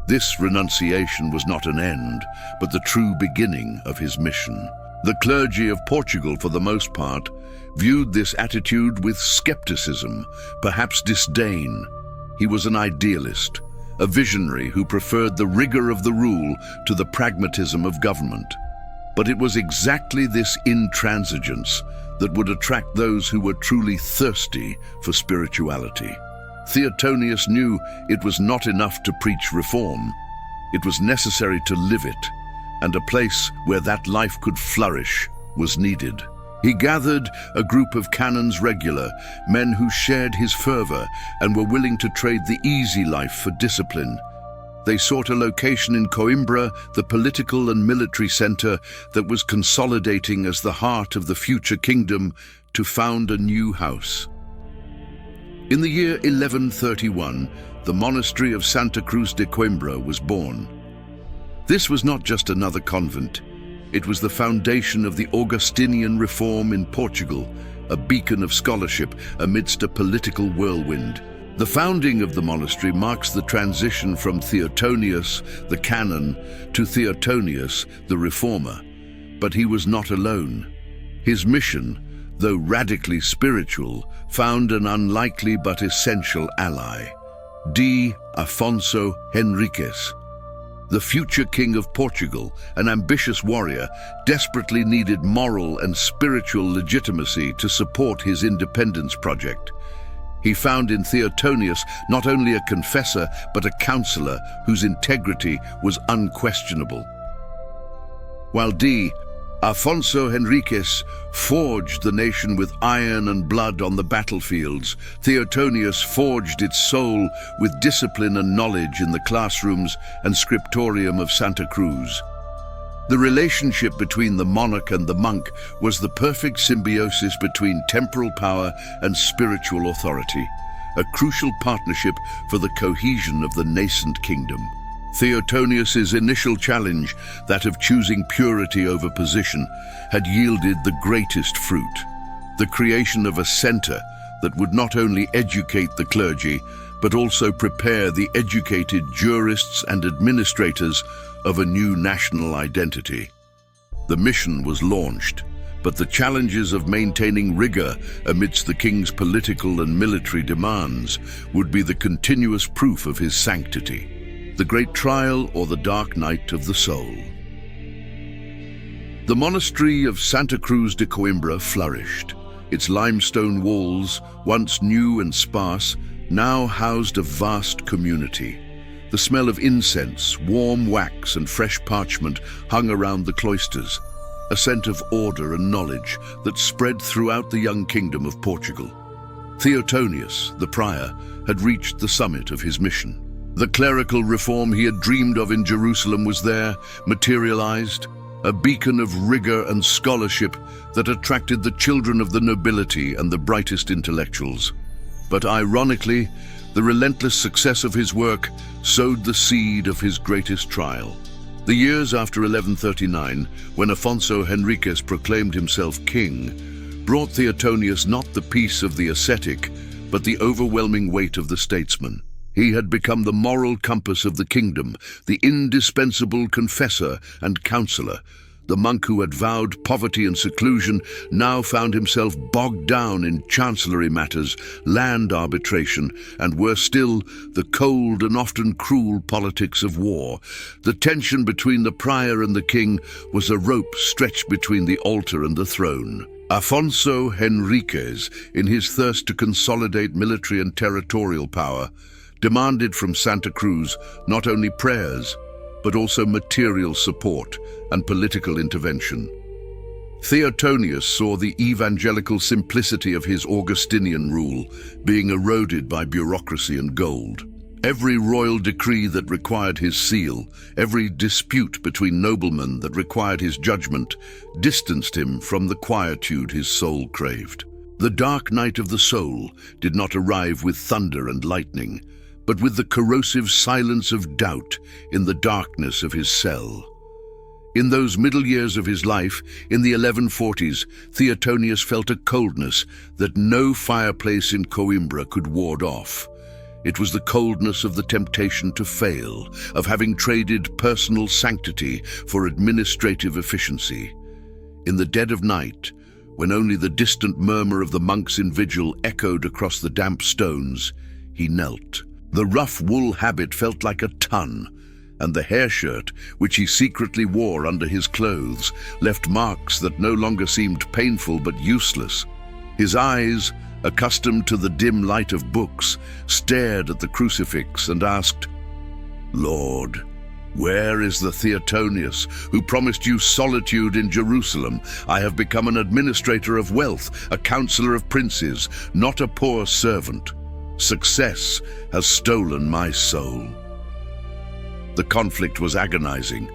Speaker 1: This renunciation was not an end, but the true beginning of his mission. The clergy of Portugal, for the most part, viewed this attitude with skepticism, perhaps disdain. He was an idealist, a visionary who preferred the rigor of the rule to the pragmatism of government. But it was exactly this intransigence that would attract those who were truly thirsty for spirituality. Theotonius knew it was not enough to preach reform. It was necessary to live it, and a place where that life could flourish was needed. He gathered a group of canons regular, men who shared his fervor and were willing to trade the easy life for discipline. They sought a location in Coimbra, the political and military center that was consolidating as the heart of the future kingdom, to found a new house. In the year 1131, the monastery of Santa Cruz de Coimbra was born. This was not just another convent. It was the foundation of the Augustinian reform in Portugal, a beacon of scholarship amidst a political whirlwind. The founding of the monastery marks the transition from Theotonius, the canon, to Theotonius, the reformer. But he was not alone. His mission, though radically spiritual, found an unlikely but essential ally: D. Afonso Henriques. The future king of Portugal, an ambitious warrior, desperately needed moral and spiritual legitimacy to support his independence project. He found in Theotonius not only a confessor, but a counselor whose integrity was unquestionable. While D. Afonso Henriques forged the nation with iron and blood on the battlefields, Theotonius forged its soul with discipline and knowledge in the classrooms and scriptorium of Santa Cruz. The relationship between the monarch and the monk was the perfect symbiosis between temporal power and spiritual authority, a crucial partnership for the cohesion of the nascent kingdom. Theotonius's initial challenge, that of choosing purity over position, had yielded the greatest fruit: the creation of a center that would not only educate the clergy, but also prepare the educated jurists and administrators of a new national identity. The mission was launched, but the challenges of maintaining rigor amidst the king's political and military demands would be the continuous proof of his sanctity, the great trial or the dark night of the soul. The monastery of Santa Cruz de Coimbra flourished. Its limestone walls, once new and sparse, now housed a vast community. The smell of incense, warm wax, and fresh parchment hung around the cloisters, a scent of order and knowledge that spread throughout the young kingdom of Portugal. Theotonius, the prior, had reached the summit of his mission. The clerical reform he had dreamed of in Jerusalem was there, materialized, a beacon of rigor and scholarship that attracted the children of the nobility and the brightest intellectuals. But ironically, the relentless success of his work sowed the seed of his greatest trial. The years after 1139, when Afonso Henriques proclaimed himself king, brought Theotonius not the peace of the ascetic, but the overwhelming weight of the statesman. He had become the moral compass of the kingdom, the indispensable confessor and counselor. The monk who had vowed poverty and seclusion now found himself bogged down in chancellery matters, land arbitration, and worse still, the cold and often cruel politics of war. The tension between the prior and the king was a rope stretched between the altar and the throne. Afonso Henriques, in his thirst to consolidate military and territorial power, demanded from Santa Cruz not only prayers, but also material support and political intervention. Theotonius saw the evangelical simplicity of his Augustinian rule being eroded by bureaucracy and gold. Every royal decree that required his seal, every dispute between noblemen that required his judgment, distanced him from the quietude his soul craved. The dark night of the soul did not arrive with thunder and lightning, but with the corrosive silence of doubt in the darkness of his cell. In those middle years of his life, in the 1140s, Theotonius felt a coldness that no fireplace in Coimbra could ward off. It was the coldness of the temptation to fail, of having traded personal sanctity for administrative efficiency. In the dead of night, when only the distant murmur of the monks in vigil echoed across the damp stones, he knelt. The rough wool habit felt like a ton, and the hair shirt, which he secretly wore under his clothes, left marks that no longer seemed painful but useless. His eyes, accustomed to the dim light of books, stared at the crucifix and asked, "Lord, where is the Theotonius who promised you solitude in Jerusalem? I have become an administrator of wealth, a counselor of princes, not a poor servant. Success has stolen my soul." The conflict was agonizing.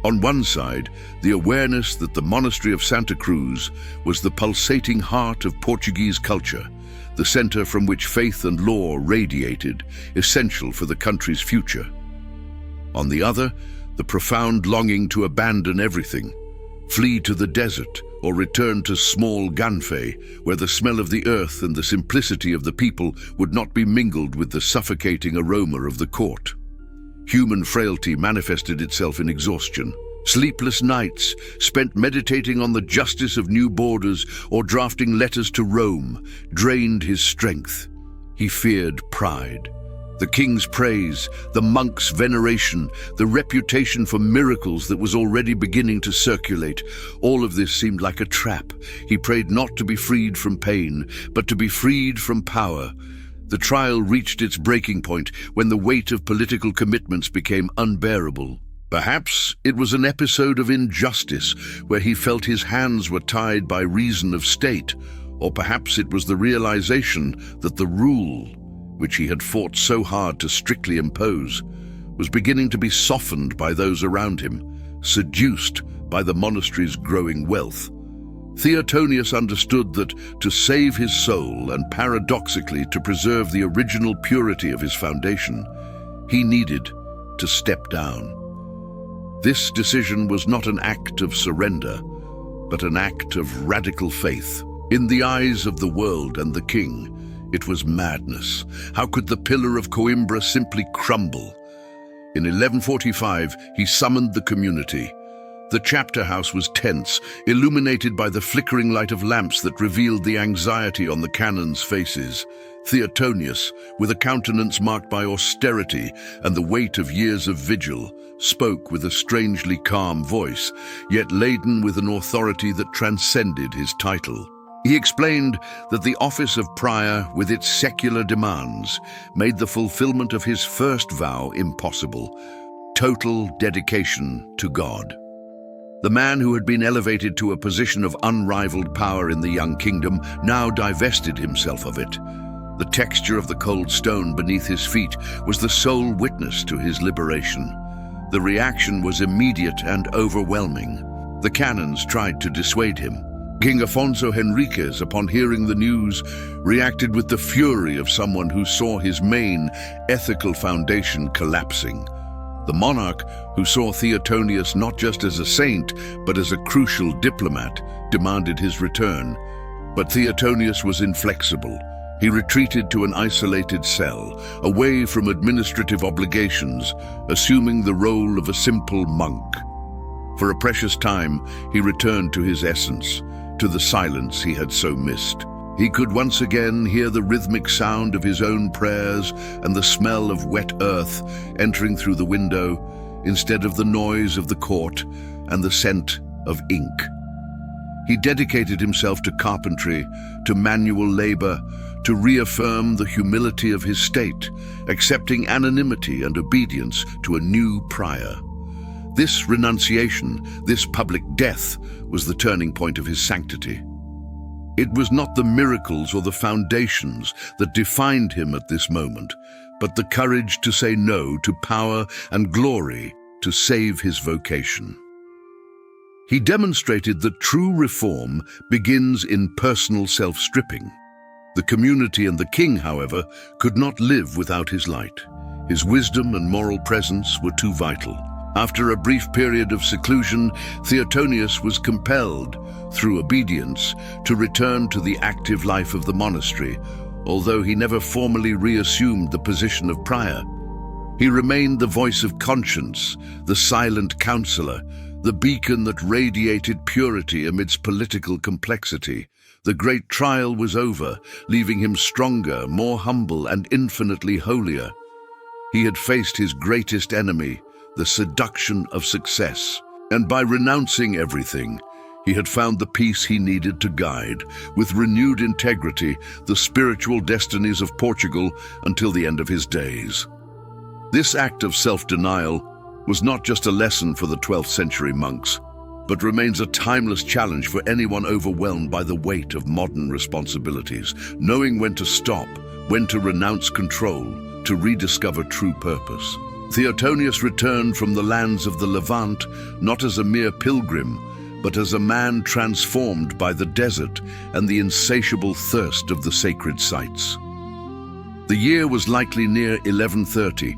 Speaker 1: On one side, the awareness that the monastery of Santa Cruz was the pulsating heart of Portuguese culture, the center from which faith and law radiated, essential for the country's future. On the other, the profound longing to abandon everything, flee to the desert or return to small Ganfe, where the smell of the earth and the simplicity of the people would not be mingled with the suffocating aroma of the court. Human frailty manifested itself in exhaustion. Sleepless nights, spent meditating on the justice of new borders or drafting letters to Rome, drained his strength. He feared pride. The king's praise, the monk's veneration, the reputation for miracles that was already beginning to circulate, all of this seemed like a trap. He prayed not to be freed from pain, but to be freed from power. The trial reached its breaking point when the weight of political commitments became unbearable. Perhaps it was an episode of injustice where he felt his hands were tied by reason of state, or perhaps it was the realization that the rule, which he had fought so hard to strictly impose, was beginning to be softened by those around him, seduced by the monastery's growing wealth. Theotonius understood that to save his soul and paradoxically to preserve the original purity of his foundation, he needed to step down. This decision was not an act of surrender, but an act of radical faith. In the eyes of the world and the king, it was madness. How could the pillar of Coimbra simply crumble? In 1145, he summoned the community. The chapter house was tense, illuminated by the flickering light of lamps that revealed the anxiety on the canons' faces. Theotonius, with a countenance marked by austerity and the weight of years of vigil, spoke with a strangely calm voice, yet laden with an authority that transcended his title. He explained that the office of prior, with its secular demands, made the fulfillment of his first vow impossible: total dedication to God. The man who had been elevated to a position of unrivaled power in the young kingdom now divested himself of it. The texture of the cold stone beneath his feet was the sole witness to his liberation. The reaction was immediate and overwhelming. The canons tried to dissuade him. King Afonso Henriquez, upon hearing the news, reacted with the fury of someone who saw his main ethical foundation collapsing. The monarch, who saw Theotonius not just as a saint, but as a crucial diplomat, demanded his return. But Theotonius was inflexible. He retreated to an isolated cell, away from administrative obligations, assuming the role of a simple monk. For a precious time, he returned to his essence, to the silence he had so missed. He could once again hear the rhythmic sound of his own prayers and the smell of wet earth entering through the window, instead of the noise of the court and the scent of ink. He dedicated himself to carpentry, to manual labor, to reaffirm the humility of his state, accepting anonymity and obedience to a new prior. This renunciation, this public death, was the turning point of his sanctity. It was not the miracles or the foundations that defined him at this moment, but the courage to say no to power and glory to save his vocation. He demonstrated that true reform begins in personal self-stripping. The community and the king, however, could not live without his light. His wisdom and moral presence were too vital. After a brief period of seclusion, Theotonius was compelled, through obedience, to return to the active life of the monastery, although he never formally reassumed the position of prior. He remained the voice of conscience, the silent counselor, the beacon that radiated purity amidst political complexity. The great trial was over, leaving him stronger, more humble, and infinitely holier. He had faced his greatest enemy, the seduction of success, and by renouncing everything, he had found the peace he needed to guide, with renewed integrity, the spiritual destinies of Portugal until the end of his days. This act of self-denial was not just a lesson for the 12th century monks, but remains a timeless challenge for anyone overwhelmed by the weight of modern responsibilities, knowing when to stop, when to renounce control, to rediscover true purpose. Theotonius returned from the lands of the Levant not as a mere pilgrim, but as a man transformed by the desert and the insatiable thirst of the sacred sites. The year was likely near 1130.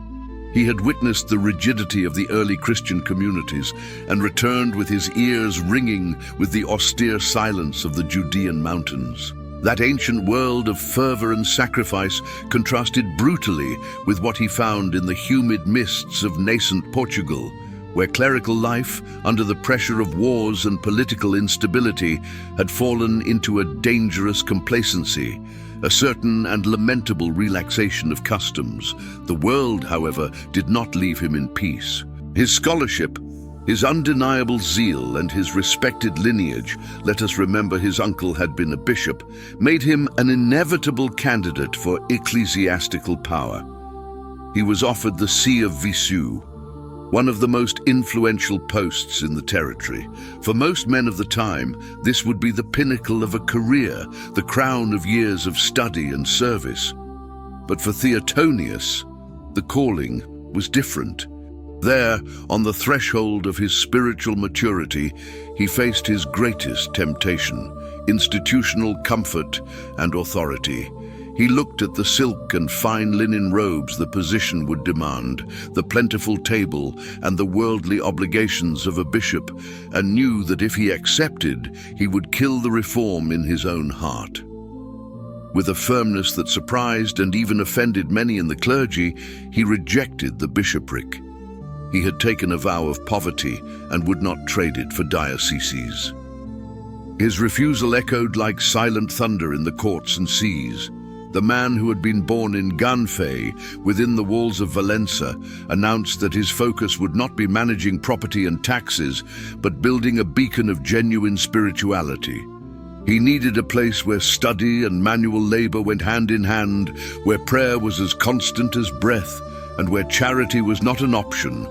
Speaker 1: He had witnessed the rigidity of the early Christian communities and returned with his ears ringing with the austere silence of the Judean mountains. That ancient world of fervor and sacrifice contrasted brutally with what he found in the humid mists of nascent Portugal, where clerical life, under the pressure of wars and political instability, had fallen into a dangerous complacency, a certain and lamentable relaxation of customs. The world, however, did not leave him in peace. His scholarship, his undeniable zeal, and his respected lineage, let us remember his uncle had been a bishop, made him an inevitable candidate for ecclesiastical power. He was offered the See of Viseu, one of the most influential posts in the territory. For most men of the time, this would be the pinnacle of a career, the crown of years of study and service. But for Theotonius, the calling was different. There, on the threshold of his spiritual maturity, he faced his greatest temptation: institutional comfort and authority. He looked at the silk and fine linen robes the position would demand, the plentiful table and the worldly obligations of a bishop, and knew that if he accepted, he would kill the reform in his own heart. With a firmness that surprised and even offended many in the clergy, he rejected the bishopric. He had taken a vow of poverty and would not trade it for dioceses. His refusal echoed like silent thunder in the courts and seas. The man who had been born in Ganfei, within the walls of Valença, announced that his focus would not be managing property and taxes, but building a beacon of genuine spirituality. He needed a place where study and manual labor went hand in hand, where prayer was as constant as breath, and where charity was not an option,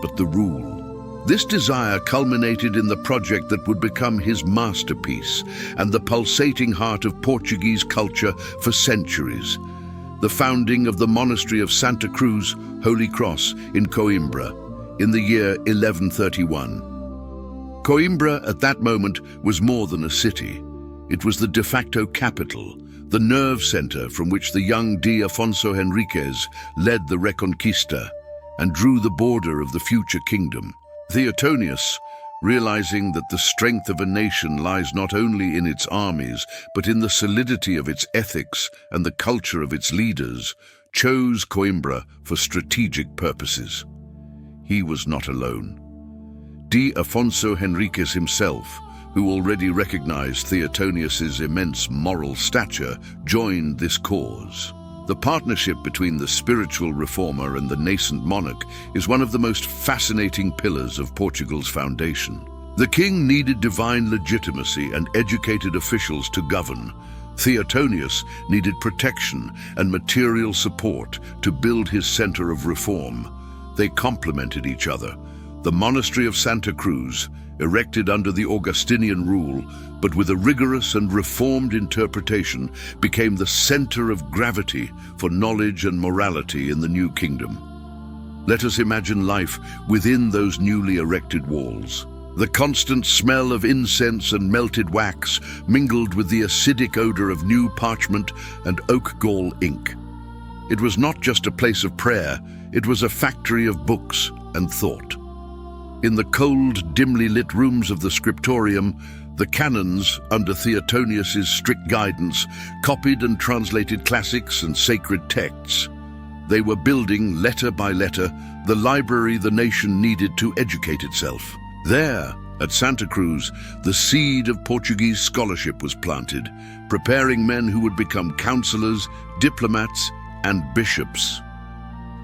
Speaker 1: but the rule. This desire culminated in the project that would become his masterpiece and the pulsating heart of Portuguese culture for centuries: the founding of the monastery of Santa Cruz, Holy Cross, in Coimbra, in the year 1131. Coimbra, at that moment, was more than a city. It was the de facto capital, the nerve center from which the young D. Afonso Henriques led the Reconquista and drew the border of the future kingdom. Theotonius, realizing that the strength of a nation lies not only in its armies, but in the solidity of its ethics and the culture of its leaders, chose Coimbra for strategic purposes. He was not alone. D. Afonso Henriques himself, who already recognized Theotonius's immense moral stature, joined this cause. The partnership between the spiritual reformer and the nascent monarch is one of the most fascinating pillars of Portugal's foundation. The king needed divine legitimacy and educated officials to govern. Theotonius needed protection and material support to build his center of reform. They complemented each other. The monastery of Santa Cruz, erected under the Augustinian rule, but with a rigorous and reformed interpretation, became the center of gravity for knowledge and morality in the new kingdom. Let us imagine life within those newly erected walls. The constant smell of incense and melted wax mingled with the acidic odor of new parchment and oak gall ink. It was not just a place of prayer, it was a factory of books and thought. In the cold, dimly lit rooms of the scriptorium, the canons, under Theotonius's strict guidance, copied and translated classics and sacred texts. They were building, letter by letter, the library the nation needed to educate itself. There, at Santa Cruz, the seed of Portuguese scholarship was planted, preparing men who would become counselors, diplomats, and bishops.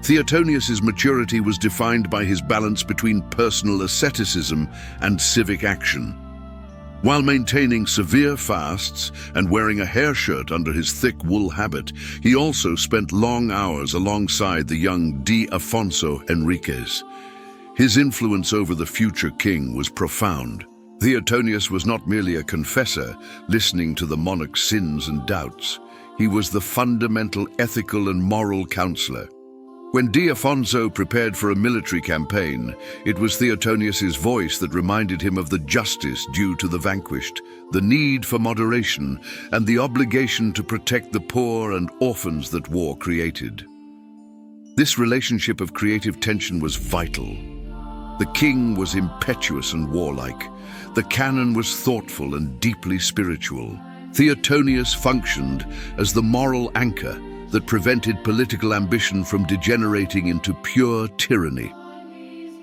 Speaker 1: Theotonius's maturity was defined by his balance between personal asceticism and civic action. While maintaining severe fasts and wearing a hair shirt under his thick wool habit, he also spent long hours alongside the young D. Afonso Henriques. His influence over the future king was profound. Theotonius was not merely a confessor, listening to the monarch's sins and doubts. He was the fundamental ethical and moral counselor. When D. Afonso prepared for a military campaign, it was Theotonius's voice that reminded him of the justice due to the vanquished, the need for moderation, and the obligation to protect the poor and orphans that war created. This relationship of creative tension was vital. The king was impetuous and warlike. The canon was thoughtful and deeply spiritual. Theotonius functioned as the moral anchor that prevented political ambition from degenerating into pure tyranny.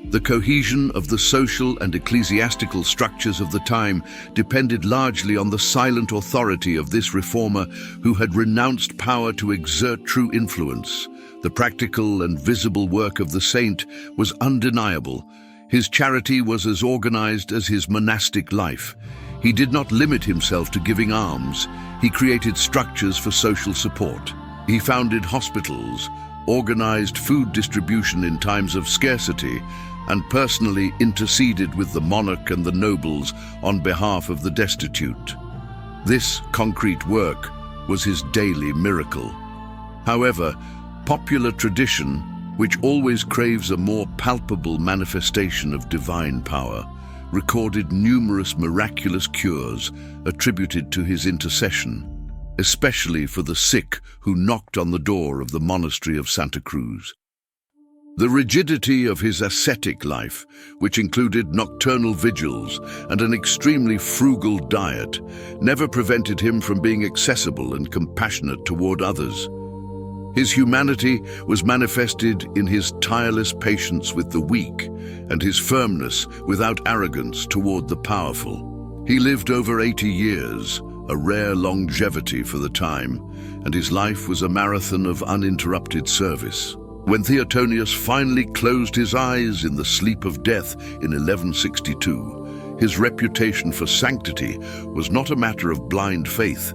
Speaker 1: The cohesion of the social and ecclesiastical structures of the time depended largely on the silent authority of this reformer who had renounced power to exert true influence. The practical and visible work of the saint was undeniable. His charity was as organized as his monastic life. He did not limit himself to giving alms. He created structures for social support. He founded hospitals, organized food distribution in times of scarcity, and personally interceded with the monarch and the nobles on behalf of the destitute. This concrete work was his daily miracle. However, popular tradition, which always craves a more palpable manifestation of divine power, recorded numerous miraculous cures attributed to his intercession, especially for the sick who knocked on the door of the monastery of Santa Cruz. The rigidity of his ascetic life, which included nocturnal vigils and an extremely frugal diet, never prevented him from being accessible and compassionate toward others. His humanity was manifested in his tireless patience with the weak and his firmness without arrogance toward the powerful. He lived over 80 years, a rare longevity for the time, and his life was a marathon of uninterrupted service. When Theotonius finally closed his eyes in the sleep of death in 1162, his reputation for sanctity was not a matter of blind faith,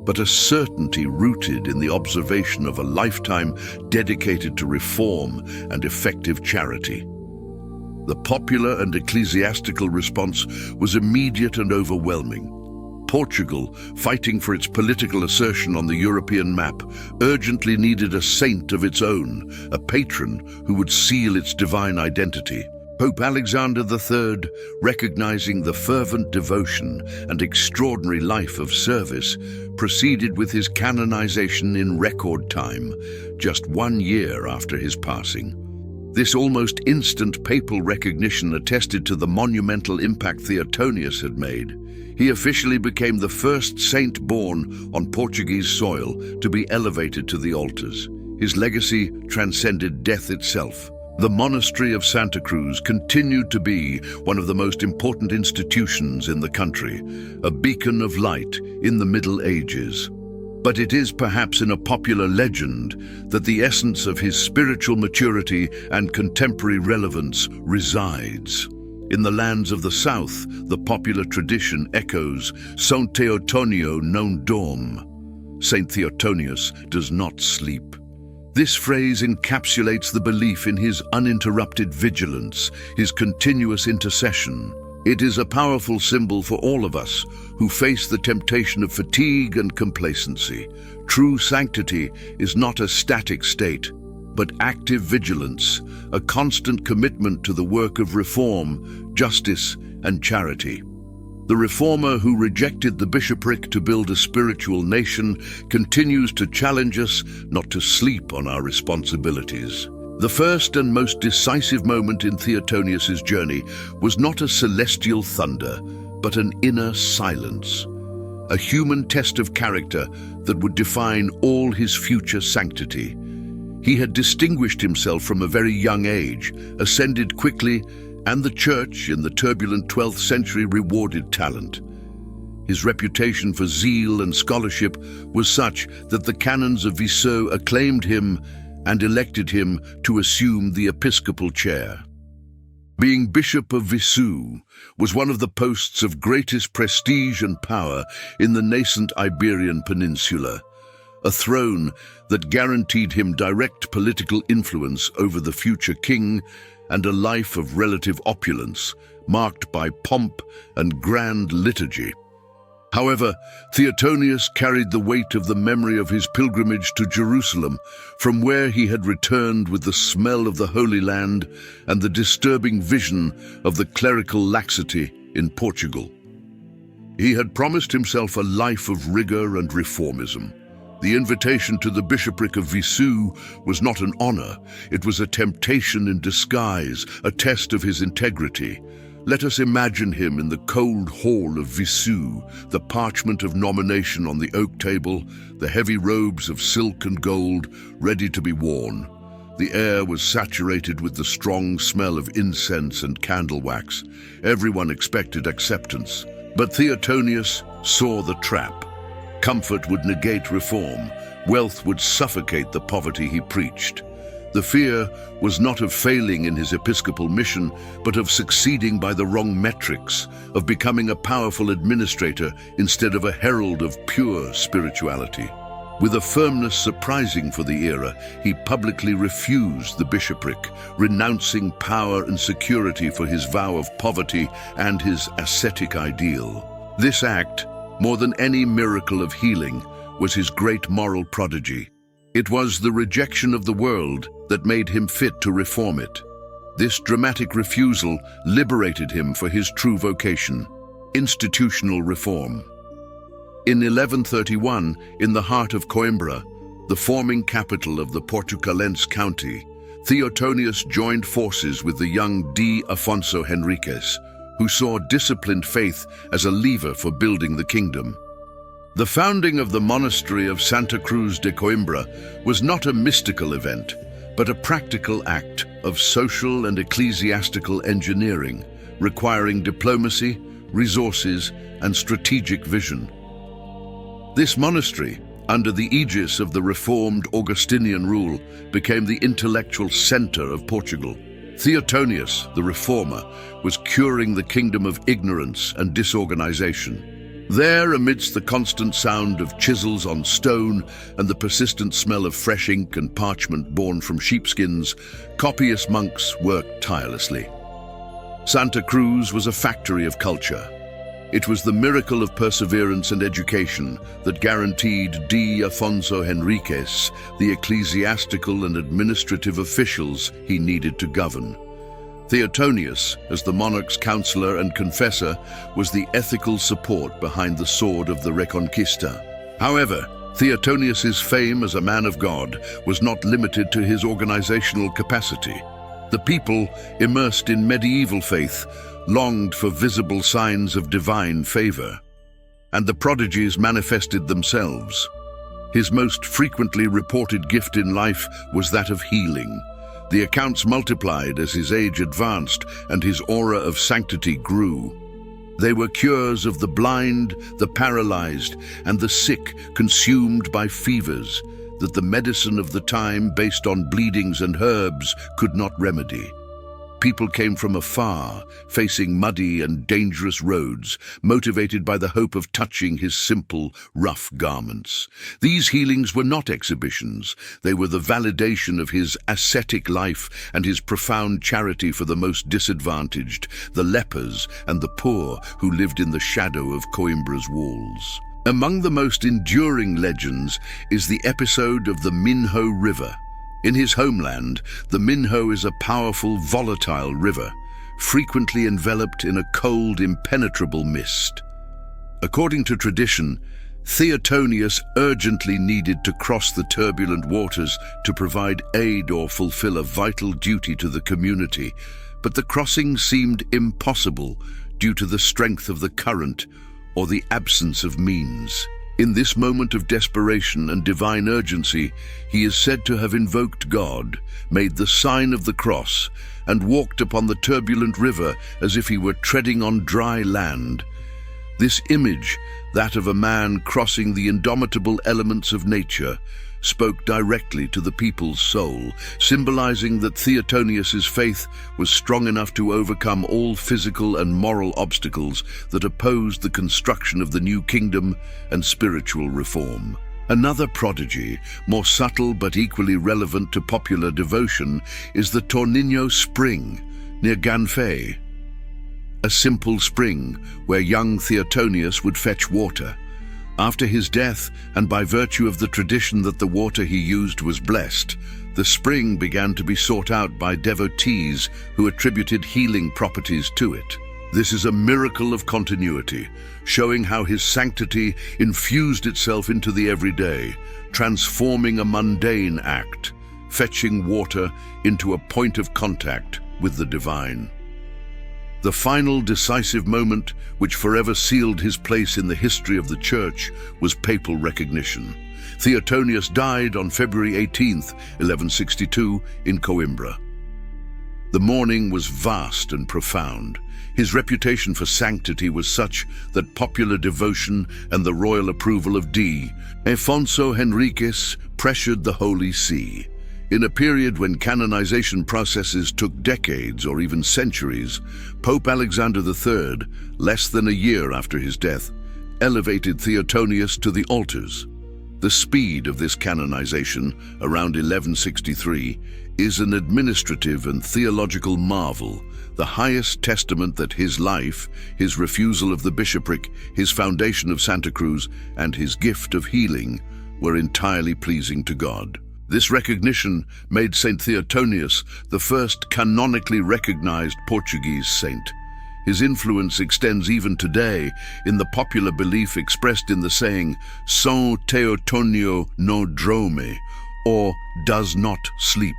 Speaker 1: but a certainty rooted in the observation of a lifetime dedicated to reform and effective charity. The popular and ecclesiastical response was immediate and overwhelming. Portugal, fighting for its political assertion on the European map, urgently needed a saint of its own, a patron who would seal its divine identity. Pope Alexander III, recognizing the fervent devotion and extraordinary life of service, proceeded with his canonization in record time, just 1 year after his passing. This almost instant papal recognition attested to the monumental impact Theotonius had made. He officially became the first saint born on Portuguese soil to be elevated to the altars. His legacy transcended death itself. The monastery of Santa Cruz continued to be one of the most important institutions in the country, a beacon of light in the Middle Ages. But it is perhaps in a popular legend that the essence of his spiritual maturity and contemporary relevance resides. In the lands of the south, the popular tradition echoes, Saint Theotonio non dorme. Saint Theotonius does not sleep. This phrase encapsulates the belief in his uninterrupted vigilance, his continuous intercession. It is a powerful symbol for all of us who face the temptation of fatigue and complacency. True sanctity is not a static state, but active vigilance, a constant commitment to the work of reform, justice, and charity. The reformer who rejected the bishopric to build a spiritual nation continues to challenge us not to sleep on our responsibilities. The first and most decisive moment in Theotonius's journey was not a celestial thunder, but an inner silence, a human test of character that would define all his future sanctity. He had distinguished himself from a very young age, ascended quickly, And the Church in the turbulent 12th century rewarded talent. His reputation for zeal and scholarship was such that the canons of Viseu acclaimed him and elected him to assume the episcopal chair. Being Bishop of Viseu was one of the posts of greatest prestige and power in the nascent Iberian Peninsula, a throne that guaranteed him direct political influence over the future king and a life of relative opulence, marked by pomp and grand liturgy. However, Theotonius carried the weight of the memory of his pilgrimage to Jerusalem, from where he had returned with the smell of the Holy Land and the disturbing vision of the clerical laxity in Portugal. He had promised himself a life of rigor and reformism. The invitation to the bishopric of Viseu was not an honor, it was a temptation in disguise, a test of his integrity. Let us imagine him in the cold hall of Viseu, the parchment of nomination on the oak table, the heavy robes of silk and gold ready to be worn. The air was saturated with the strong smell of incense and candle wax. Everyone expected acceptance, but Theotonius saw the trap. Comfort would negate reform. Wealth would suffocate the poverty he preached. The fear was not of failing in his episcopal mission, but of succeeding by the wrong metrics, of becoming a powerful administrator instead of a herald of pure spirituality. With a firmness surprising for the era, he publicly refused the bishopric, renouncing power and security for his vow of poverty and his ascetic ideal. This act, more than any miracle of healing, was his great moral prodigy. It was the rejection of the world that made him fit to reform it. This dramatic refusal liberated him for his true vocation, institutional reform. In 1131, in the heart of Coimbra, the forming capital of the Portucalense county, Theotonius joined forces with the young D. Afonso Henriques, who saw disciplined faith as a lever for building the kingdom. The founding of the monastery of Santa Cruz de Coimbra was not a mystical event, but a practical act of social and ecclesiastical engineering, requiring diplomacy, resources, and strategic vision. This monastery, under the aegis of the reformed Augustinian rule, became the intellectual center of Portugal. Theotonius, the reformer, was curing the kingdom of ignorance and disorganization. There, amidst the constant sound of chisels on stone and the persistent smell of fresh ink and parchment borne from sheepskins, copious monks worked tirelessly. Santa Cruz was a factory of culture. It was the miracle of perseverance and education that guaranteed D. Afonso Henriques the ecclesiastical and administrative officials he needed to govern. Theotonius, as the monarch's counselor and confessor, was the ethical support behind the sword of the Reconquista. However, Theotonius's fame as a man of God was not limited to his organizational capacity. The people, immersed in medieval faith, longed for visible signs of divine favor, and the prodigies manifested themselves. His most frequently reported gift in life was that of healing. The accounts multiplied as his age advanced and his aura of sanctity grew. They were cures of the blind, the paralyzed, and the sick consumed by fevers that the medicine of the time, based on bleedings and herbs, could not remedy. People came from afar, facing muddy and dangerous roads, motivated by the hope of touching his simple, rough garments. These healings were not exhibitions. They were the validation of his ascetic life and his profound charity for the most disadvantaged, the lepers and the poor who lived in the shadow of Coimbra's walls. Among the most enduring legends is the episode of the Minho River. In his homeland, the Minho is a powerful, volatile river, frequently enveloped in a cold, impenetrable mist. According to tradition, Theotonius urgently needed to cross the turbulent waters to provide aid or fulfill a vital duty to the community, but the crossing seemed impossible due to the strength of the current or the absence of means. In this moment of desperation and divine urgency, he is said to have invoked God, made the sign of the cross, and walked upon the turbulent river as if he were treading on dry land. This image, that of a man crossing the indomitable elements of nature, spoke directly to the people's soul, symbolizing that Theotonius's faith was strong enough to overcome all physical and moral obstacles that opposed the construction of the new kingdom and spiritual reform. Another prodigy, more subtle but equally relevant to popular devotion, is the Torninho Spring near Ganfei, a simple spring where young Theotonius would fetch water. After his death, and by virtue of the tradition that the water he used was blessed, the spring began to be sought out by devotees who attributed healing properties to it. This is a miracle of continuity, showing how his sanctity infused itself into the everyday, transforming a mundane act, fetching water into a point of contact with the divine. The final decisive moment which forever sealed his place in the history of the Church was papal recognition. Theotonius died on February 18th, 1162, in Coimbra. The mourning was vast and profound. His reputation for sanctity was such that popular devotion and the royal approval of D. Afonso Henriques pressured the Holy See. In a period when canonization processes took decades or even centuries, Pope Alexander III, less than a year after his death, elevated Theotonius to the altars. The speed of this canonization, around 1163, is an administrative and theological marvel, the highest testament that his life, his refusal of the bishopric, his foundation of Santa Cruz, and his gift of healing were entirely pleasing to God. This recognition made Saint Theotonius the first canonically recognized Portuguese saint. His influence extends even today in the popular belief expressed in the saying, São Teotonio no dorme, or does not sleep.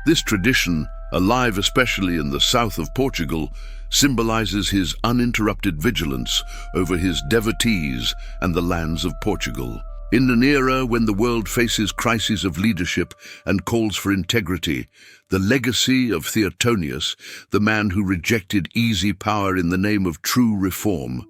Speaker 1: This tradition, alive especially in the south of Portugal, symbolizes his uninterrupted vigilance over his devotees and the lands of Portugal. In an era when the world faces crises of leadership and calls for integrity, the legacy of Theotonius, the man who rejected easy power in the name of true reform,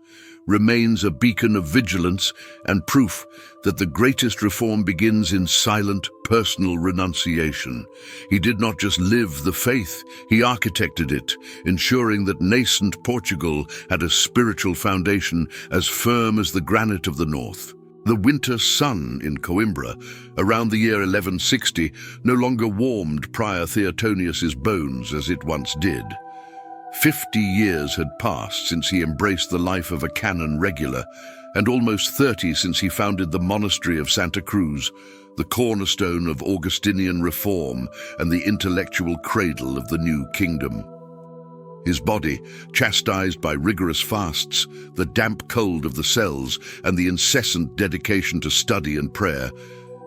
Speaker 1: remains a beacon of vigilance and proof that the greatest reform begins in silent, personal renunciation. He did not just live the faith, he architected it, ensuring that nascent Portugal had a spiritual foundation as firm as the granite of the north. The winter sun in Coimbra, around the year 1160, no longer warmed Prior Theotonius's bones as it once did. 50 years had passed since he embraced the life of a canon regular, and almost 30 since he founded the monastery of Santa Cruz, the cornerstone of Augustinian reform and the intellectual cradle of the new kingdom. His body, chastised by rigorous fasts, the damp cold of the cells, and the incessant dedication to study and prayer,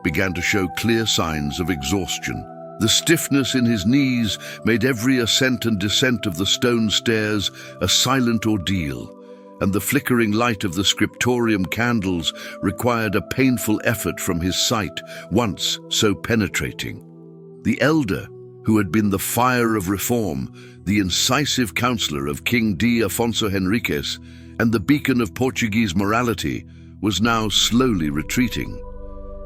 Speaker 1: began to show clear signs of exhaustion. The stiffness in his knees made every ascent and descent of the stone stairs a silent ordeal, and the flickering light of the scriptorium candles required a painful effort from his sight, once so penetrating. The elder, who had been the fire of reform, the incisive counselor of King D. Afonso Henriques, and the beacon of Portuguese morality, was now slowly retreating.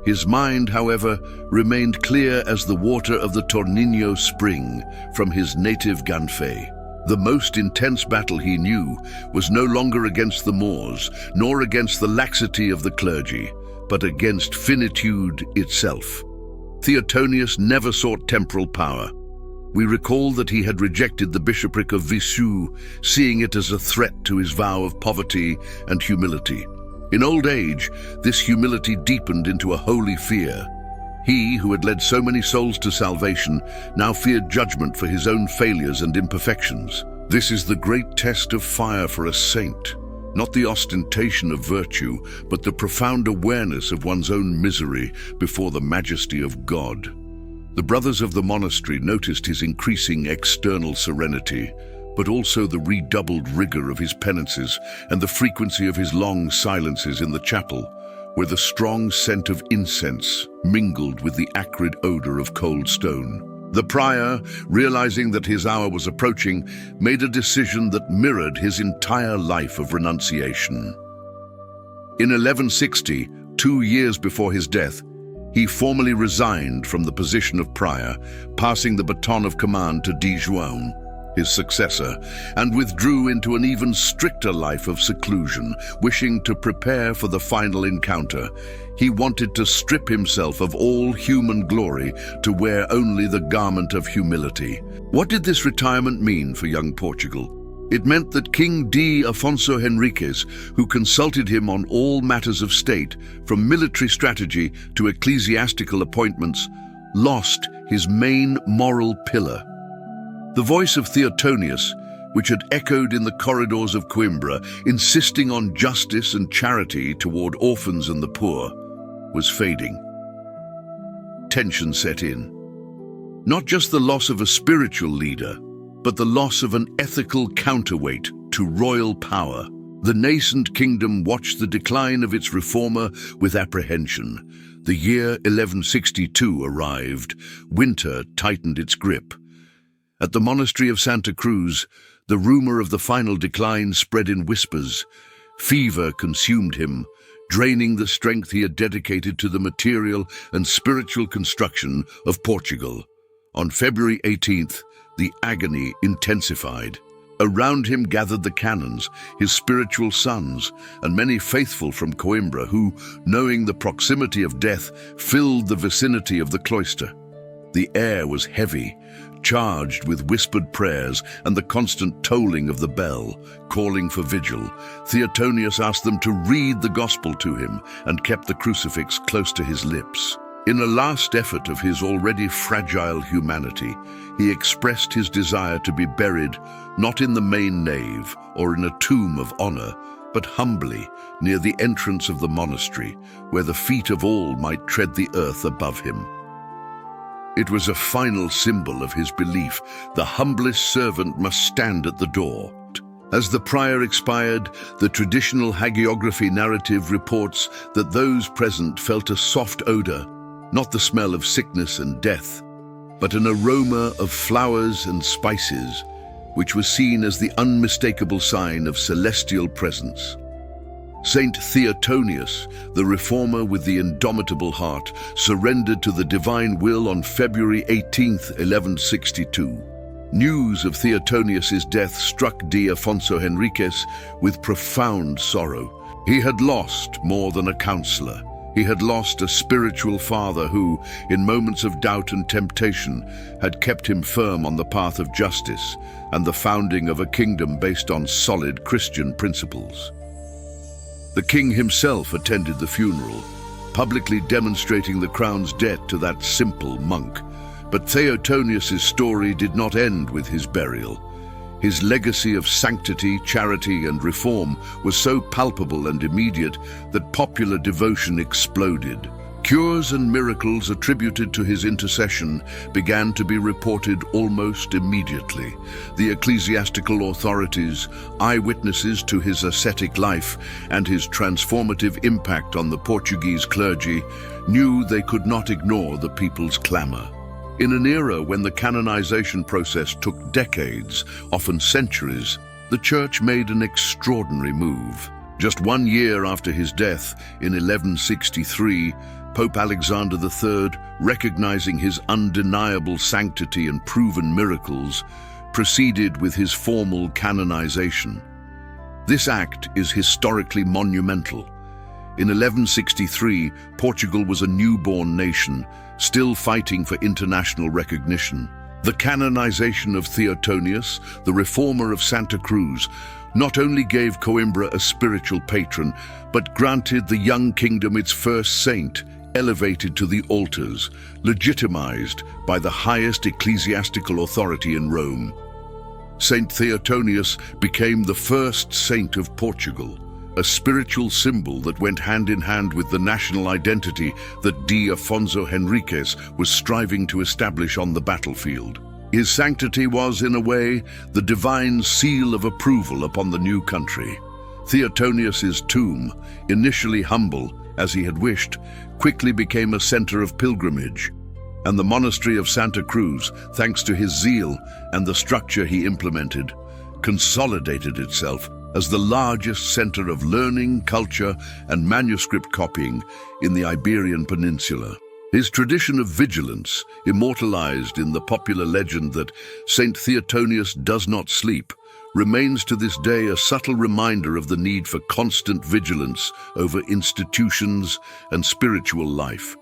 Speaker 1: His mind, however, remained clear as the water of the Torninho spring from his native Ganfei. The most intense battle he knew was no longer against the Moors, nor against the laxity of the clergy, but against finitude itself. Theotonius never sought temporal power. We recall that he had rejected the bishopric of Viseu, seeing it as a threat to his vow of poverty and humility. In old age, this humility deepened into a holy fear. He, who had led so many souls to salvation, now feared judgment for his own failures and imperfections. This is the great test of fire for a saint, not the ostentation of virtue, but the profound awareness of one's own misery before the majesty of God. The brothers of the monastery noticed his increasing external serenity, but also the redoubled rigor of his penances and the frequency of his long silences in the chapel, where the strong scent of incense mingled with the acrid odor of cold stone. The prior, realizing that his hour was approaching, made a decision that mirrored his entire life of renunciation. In 1160, 2 years before his death, he formally resigned from the position of prior, passing the baton of command to Di Juan, his successor, and withdrew into an even stricter life of seclusion, wishing to prepare for the final encounter. He wanted to strip himself of all human glory to wear only the garment of humility. What did this retirement mean for young Portugal? It meant that King D. Afonso Henriques, who consulted him on all matters of state, from military strategy to ecclesiastical appointments, lost his main moral pillar. The voice of Theotonius, which had echoed in the corridors of Coimbra, insisting on justice and charity toward orphans and the poor, was fading. Tension set in. Not just the loss of a spiritual leader, but the loss of an ethical counterweight to royal power. The nascent kingdom watched the decline of its reformer with apprehension. The year 1162 arrived. Winter tightened its grip. At the monastery of Santa Cruz, the rumor of the final decline spread in whispers. Fever consumed him, draining the strength he had dedicated to the material and spiritual construction of Portugal. On February 18th, the agony intensified. Around him gathered the canons, his spiritual sons, and many faithful from Coimbra who, knowing the proximity of death, filled the vicinity of the cloister. The air was heavy, charged with whispered prayers and the constant tolling of the bell, calling for vigil. Theotonius asked them to read the gospel to him and kept the crucifix close to his lips. In a last effort of his already fragile humanity, he expressed his desire to be buried not in the main nave or in a tomb of honor, but humbly near the entrance of the monastery, where the feet of all might tread the earth above him. It was a final symbol of his belief: the humblest servant must stand at the door. As the prior expired, the traditional hagiography narrative reports that those present felt a soft odor, not the smell of sickness and death, but an aroma of flowers and spices, which was seen as the unmistakable sign of celestial presence. Saint Theotonius, the reformer with the indomitable heart, surrendered to the divine will on February 18, 1162. News of Theotonius's death struck D. Afonso Henriques with profound sorrow. He had lost more than a counselor. He had lost a spiritual father who, in moments of doubt and temptation, had kept him firm on the path of justice and the founding of a kingdom based on solid Christian principles. The king himself attended the funeral, publicly demonstrating the crown's debt to that simple monk. But Theotonius's story did not end with his burial. His legacy of sanctity, charity, and reform was so palpable and immediate that popular devotion exploded. Cures and miracles attributed to his intercession began to be reported almost immediately. The ecclesiastical authorities, eyewitnesses to his ascetic life and his transformative impact on the Portuguese clergy, knew they could not ignore the people's clamor. In an era when the canonization process took decades, often centuries, the Church made an extraordinary move. Just 1 year after his death, in 1163, Pope Alexander III, recognizing his undeniable sanctity and proven miracles, proceeded with his formal canonization. This act is historically monumental. In 1163, Portugal was a newborn nation, still fighting for international recognition. The canonization of Theotonius, the reformer of Santa Cruz, not only gave Coimbra a spiritual patron, but granted the young kingdom its first saint, elevated to the altars, legitimized by the highest ecclesiastical authority in Rome. Saint Theotonius became the first saint of Portugal, a spiritual symbol that went hand in hand with the national identity that D. Afonso Henriques was striving to establish on the battlefield. His sanctity was, in a way, the divine seal of approval upon the new country. Theotonius's tomb, initially humble, as he had wished, quickly became a center of pilgrimage. And the monastery of Santa Cruz, thanks to his zeal and the structure he implemented, consolidated itself as the largest center of learning, culture, and manuscript copying in the Iberian Peninsula. His tradition of vigilance, immortalized in the popular legend that Saint Theotonius does not sleep, remains to this day a subtle reminder of the need for constant vigilance over institutions and spiritual life.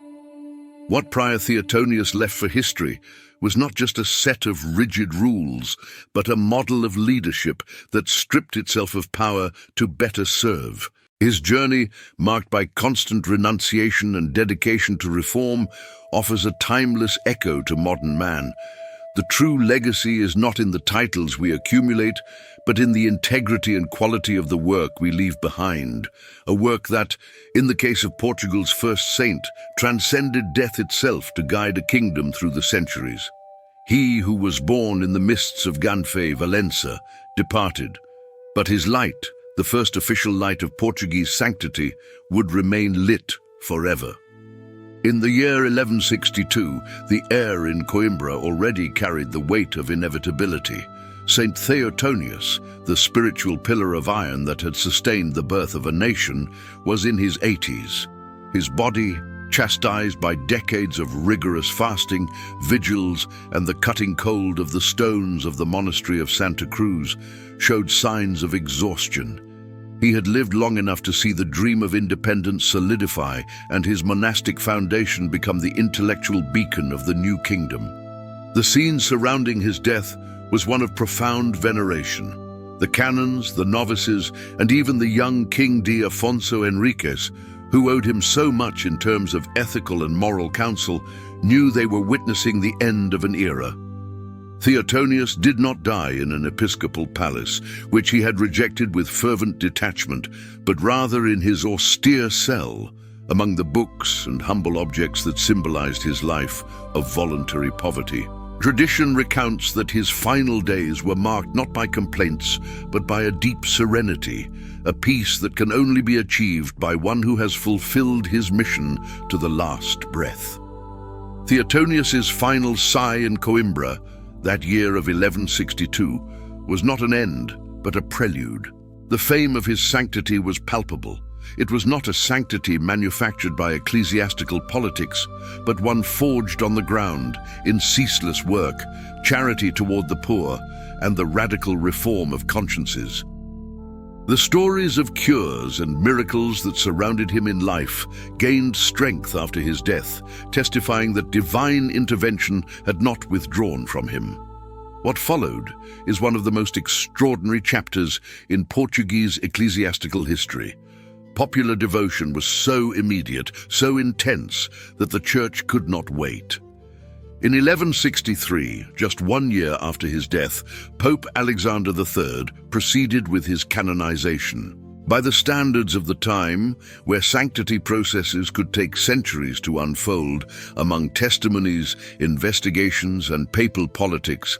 Speaker 1: What Prior Theotonius left for history was not just a set of rigid rules, but a model of leadership that stripped itself of power to better serve. His journey, marked by constant renunciation and dedication to reform, offers a timeless echo to modern man. The true legacy is not in the titles we accumulate, but in the integrity and quality of the work we leave behind. A work that, in the case of Portugal's first saint, transcended death itself to guide a kingdom through the centuries. He who was born in the mists of Ganfe, Valença, departed, but his light, the first official light of Portuguese sanctity, would remain lit forever. In the year 1162, the air in Coimbra already carried the weight of inevitability. Saint Theotonius, the spiritual pillar of iron that had sustained the birth of a nation, was in his 80s. His body, chastised by decades of rigorous fasting, vigils, and the cutting cold of the stones of the monastery of Santa Cruz, showed signs of exhaustion. He had lived long enough to see the dream of independence solidify and his monastic foundation become the intellectual beacon of the new kingdom. The scene surrounding his death was one of profound veneration. The canons, the novices, and even the young King Afonso Henriques, who owed him so much in terms of ethical and moral counsel, knew they were witnessing the end of an era. Theotonius did not die in an episcopal palace, which he had rejected with fervent detachment, but rather in his austere cell, among the books and humble objects that symbolized his life of voluntary poverty. Tradition recounts that his final days were marked not by complaints, but by a deep serenity, a peace that can only be achieved by one who has fulfilled his mission to the last breath. Theotonius's final sigh in Coimbra, that year of 1162, was not an end, but a prelude. The fame of his sanctity was palpable. It was not a sanctity manufactured by ecclesiastical politics, but one forged on the ground in ceaseless work, charity toward the poor, and the radical reform of consciences. The stories of cures and miracles that surrounded him in life gained strength after his death, testifying that divine intervention had not withdrawn from him. What followed is one of the most extraordinary chapters in Portuguese ecclesiastical history. Popular devotion was so immediate, so intense, that the Church could not wait. In 1163, just 1 year after his death, Pope Alexander III proceeded with his canonization. By the standards of the time, where sanctity processes could take centuries to unfold among testimonies, investigations, and papal politics,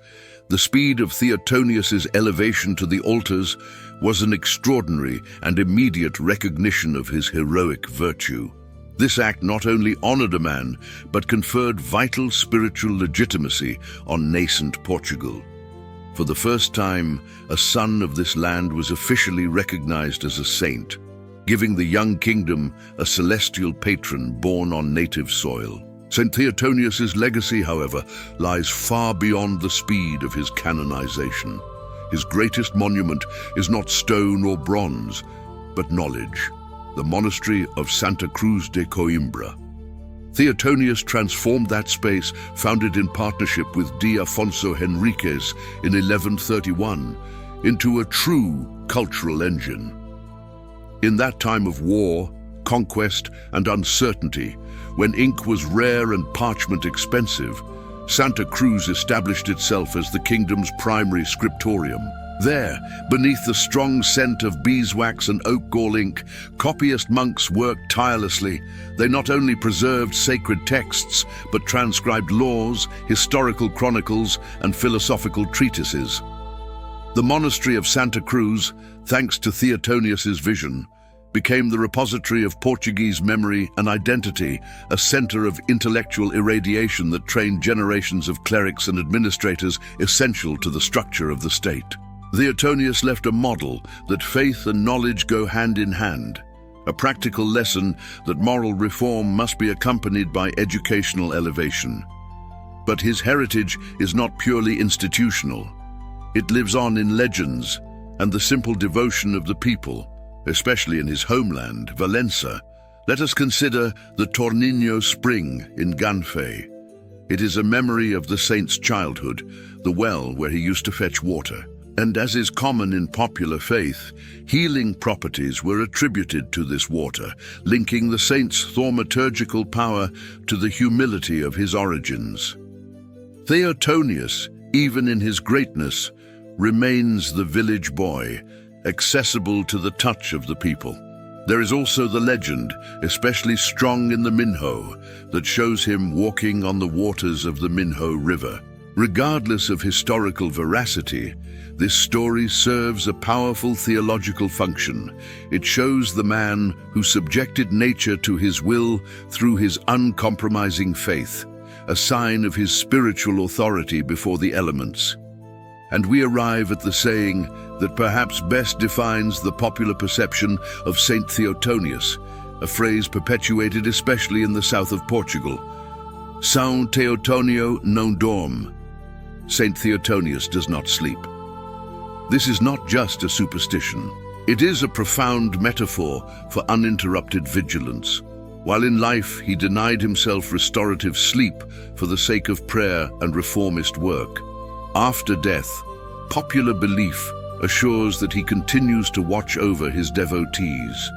Speaker 1: the speed of Theotonius's elevation to the altars was an extraordinary and immediate recognition of his heroic virtue. This act not only honored a man, but conferred vital spiritual legitimacy on nascent Portugal. For the first time, a son of this land was officially recognized as a saint, giving the young kingdom a celestial patron born on native soil. Saint Theotonius's legacy, however, lies far beyond the speed of his canonization. His greatest monument is not stone or bronze, but knowledge. The monastery of Santa Cruz de Coimbra. Theotonius transformed that space, founded in partnership with Afonso Henriques in 1131, into a true cultural engine. In that time of war, conquest, and uncertainty, when ink was rare and parchment expensive, Santa Cruz established itself as the kingdom's primary scriptorium. There, beneath the strong scent of beeswax and oak gall ink, copyist monks worked tirelessly. They not only preserved sacred texts, but transcribed laws, historical chronicles, and philosophical treatises. The monastery of Santa Cruz, thanks to Theotonius's vision, became the repository of Portuguese memory and identity, a center of intellectual irradiation that trained generations of clerics and administrators essential to the structure of the state. Theotonius left a model that faith and knowledge go hand in hand, a practical lesson that moral reform must be accompanied by educational elevation. But his heritage is not purely institutional. It lives on in legends and the simple devotion of the people, especially in his homeland, Valencia. Let us consider the Torninho Spring in Ganfei. It is a memory of the saint's childhood, the well where he used to fetch water. And as is common in popular faith, healing properties were attributed to this water, linking the saint's thaumaturgical power to the humility of his origins. Theotonius, even in his greatness, remains the village boy, accessible to the touch of the people. There is also the legend, especially strong in the Minho, that shows him walking on the waters of the Minho River. Regardless of historical veracity, this story serves a powerful theological function. It shows the man who subjected nature to his will through his uncompromising faith, a sign of his spiritual authority before the elements. And we arrive at the saying that perhaps best defines the popular perception of Saint Theotonius, a phrase perpetuated especially in the south of Portugal. São Teotonio não dorme. Saint Theotonius does not sleep. This is not just a superstition. It is a profound metaphor for uninterrupted vigilance. While in life he denied himself restorative sleep for the sake of prayer and reformist work. After death, popular belief assures that he continues to watch over his devotees.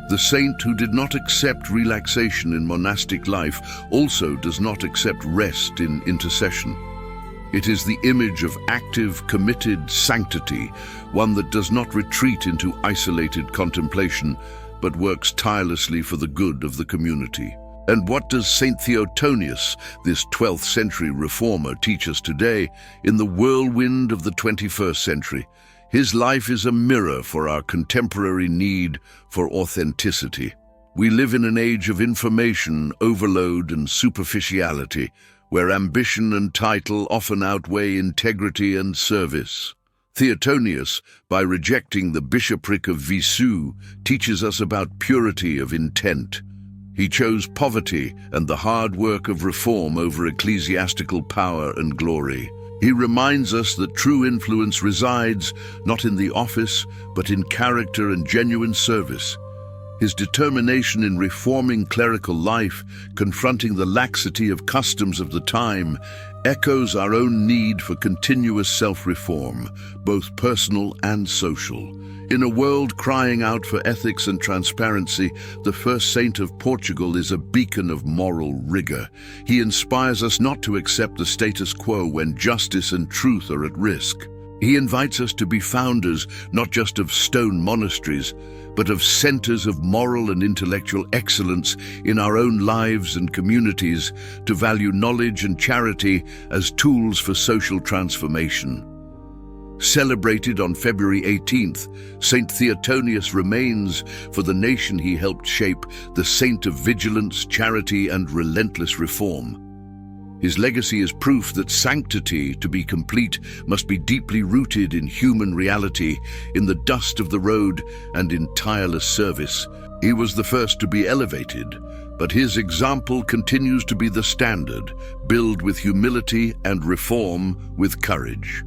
Speaker 1: The saint who did not accept relaxation in monastic life also does not accept rest in intercession. It is the image of active, committed sanctity, one that does not retreat into isolated contemplation, but works tirelessly for the good of the community. And what does Saint Theotonius, this 12th century reformer, teach us today in the whirlwind of the 21st century? His life is a mirror for our contemporary need for authenticity. We live in an age of information overload and superficiality, where ambition and title often outweigh integrity and service. Theotonius, by rejecting the bishopric of Viseu, teaches us about purity of intent. He chose poverty and the hard work of reform over ecclesiastical power and glory. He reminds us that true influence resides not in the office, but in character and genuine service. His determination in reforming clerical life, confronting the laxity of customs of the time, echoes our own need for continuous self-reform, both personal and social. In a world crying out for ethics and transparency, the First Saint of Portugal is a beacon of moral rigor. He inspires us not to accept the status quo when justice and truth are at risk. He invites us to be founders not just of stone monasteries, but of centers of moral and intellectual excellence in our own lives and communities, to value knowledge and charity as tools for social transformation. Celebrated on February 18th, Saint Theotonius remains, for the nation he helped shape, the saint of vigilance, charity, and relentless reform. His legacy is proof that sanctity, to be complete, must be deeply rooted in human reality, in the dust of the road, and in tireless service. He was the first to be elevated, but his example continues to be the standard, build with humility and reform with courage.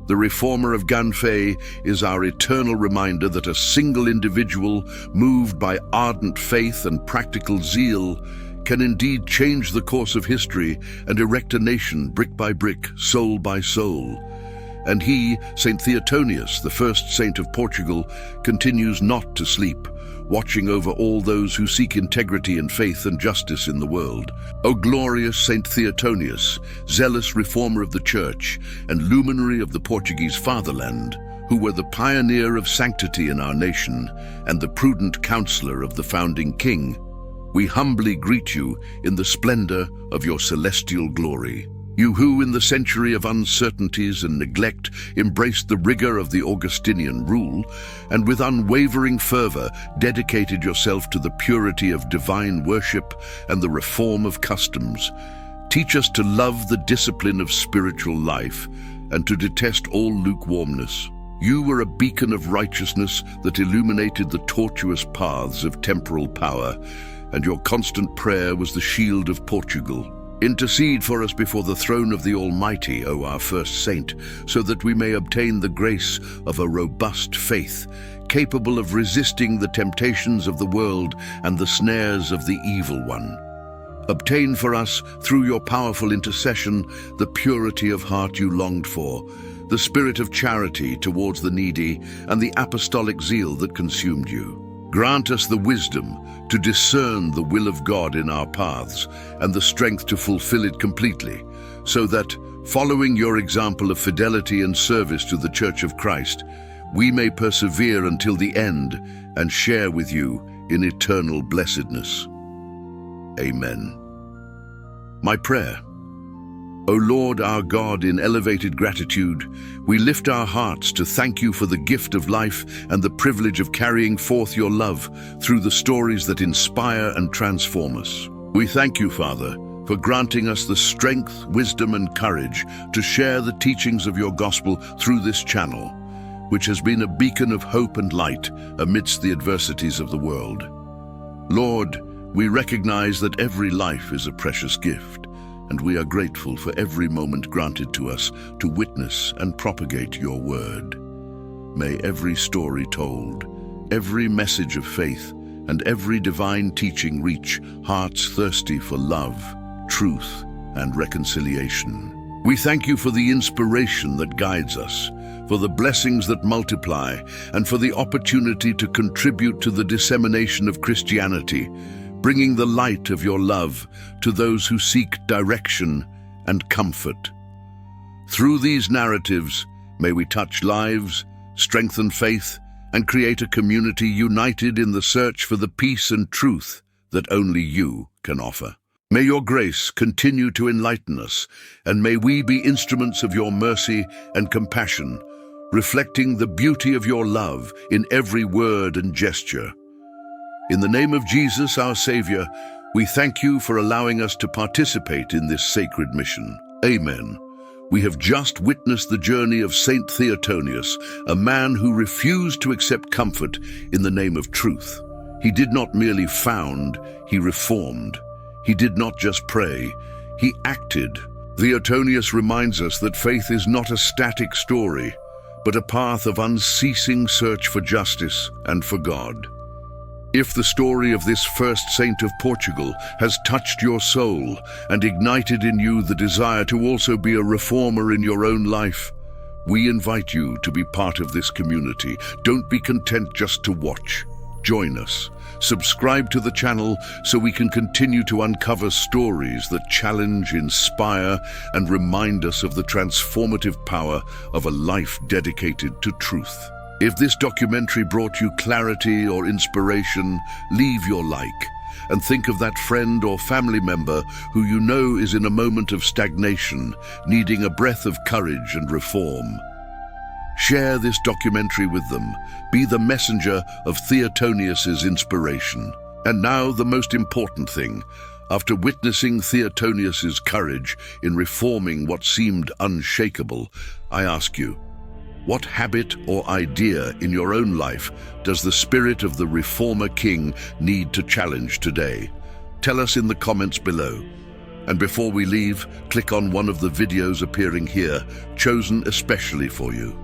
Speaker 1: The reformer of Ganfei is our eternal reminder that a single individual, moved by ardent faith and practical zeal, can indeed change the course of history and erect a nation brick by brick, soul by soul. And he, Saint Theotonius, the first saint of Portugal, continues not to sleep, watching over all those who seek integrity and faith and justice in the world. O glorious Saint Theotonius, zealous reformer of the Church and luminary of the Portuguese fatherland, who were the pioneer of sanctity in our nation and the prudent counselor of the founding king, we humbly greet you in the splendor of your celestial glory. You who, in the century of uncertainties and neglect, embraced the rigor of the Augustinian rule, and with unwavering fervor dedicated yourself to the purity of divine worship and the reform of customs, teach us to love the discipline of spiritual life and to detest all lukewarmness. You were a beacon of righteousness that illuminated the tortuous paths of temporal power, and your constant prayer was the shield of Portugal. Intercede for us before the throne of the Almighty, O our first saint, so that we may obtain the grace of a robust faith, capable of resisting the temptations of the world and the snares of the evil one. Obtain for us, through your powerful intercession, the purity of heart you longed for, the spirit of charity towards the needy, and the apostolic zeal that consumed you. Grant us the wisdom to discern the will of God in our paths and the strength to fulfill it completely, so that, following your example of fidelity and service to the Church of Christ, we may persevere until the end and share with you in eternal blessedness. Amen. My prayer. O Lord our God, in elevated gratitude, we lift our hearts to thank you for the gift of life and the privilege of carrying forth your love through the stories that inspire and transform us. We thank you, Father, for granting us the strength, wisdom, and courage to share the teachings of your gospel through this channel, which has been a beacon of hope and light amidst the adversities of the world. Lord, we recognize that every life is a precious gift, and we are grateful for every moment granted to us to witness and propagate your word. May every story told, every message of faith, and every divine teaching reach hearts thirsty for love, truth, and reconciliation. We thank you for the inspiration that guides us, for the blessings that multiply, and for the opportunity to contribute to the dissemination of Christianity, bringing the light of your love to those who seek direction and comfort. Through these narratives, may we touch lives, strengthen faith, and create a community united in the search for the peace and truth that only you can offer. May your grace continue to enlighten us, and may we be instruments of your mercy and compassion, reflecting the beauty of your love in every word and gesture. In the name of Jesus, our Savior, we thank you for allowing us to participate in this sacred mission. Amen. We have just witnessed the journey of Saint Theotonius, a man who refused to accept comfort in the name of truth. He did not merely found, he reformed. He did not just pray, he acted. Theotonius reminds us that faith is not a static story, but a path of unceasing search for justice and for God. If the story of this first saint of Portugal has touched your soul and ignited in you the desire to also be a reformer in your own life, we invite you to be part of this community. Don't be content just to watch. Join us. Subscribe to the channel so we can continue to uncover stories that challenge, inspire, and remind us of the transformative power of a life dedicated to truth. If this documentary brought you clarity or inspiration, leave your like and think of that friend or family member who you know is in a moment of stagnation, needing a breath of courage and reform. Share this documentary with them. Be the messenger of Theotonius's inspiration. And now the most important thing. After witnessing Theotonius's courage in reforming what seemed unshakable, I ask you, what habit or idea in your own life does the spirit of the reformer king need to challenge today? Tell us in the comments below. And before we leave, click on one of the videos appearing here, chosen especially for you.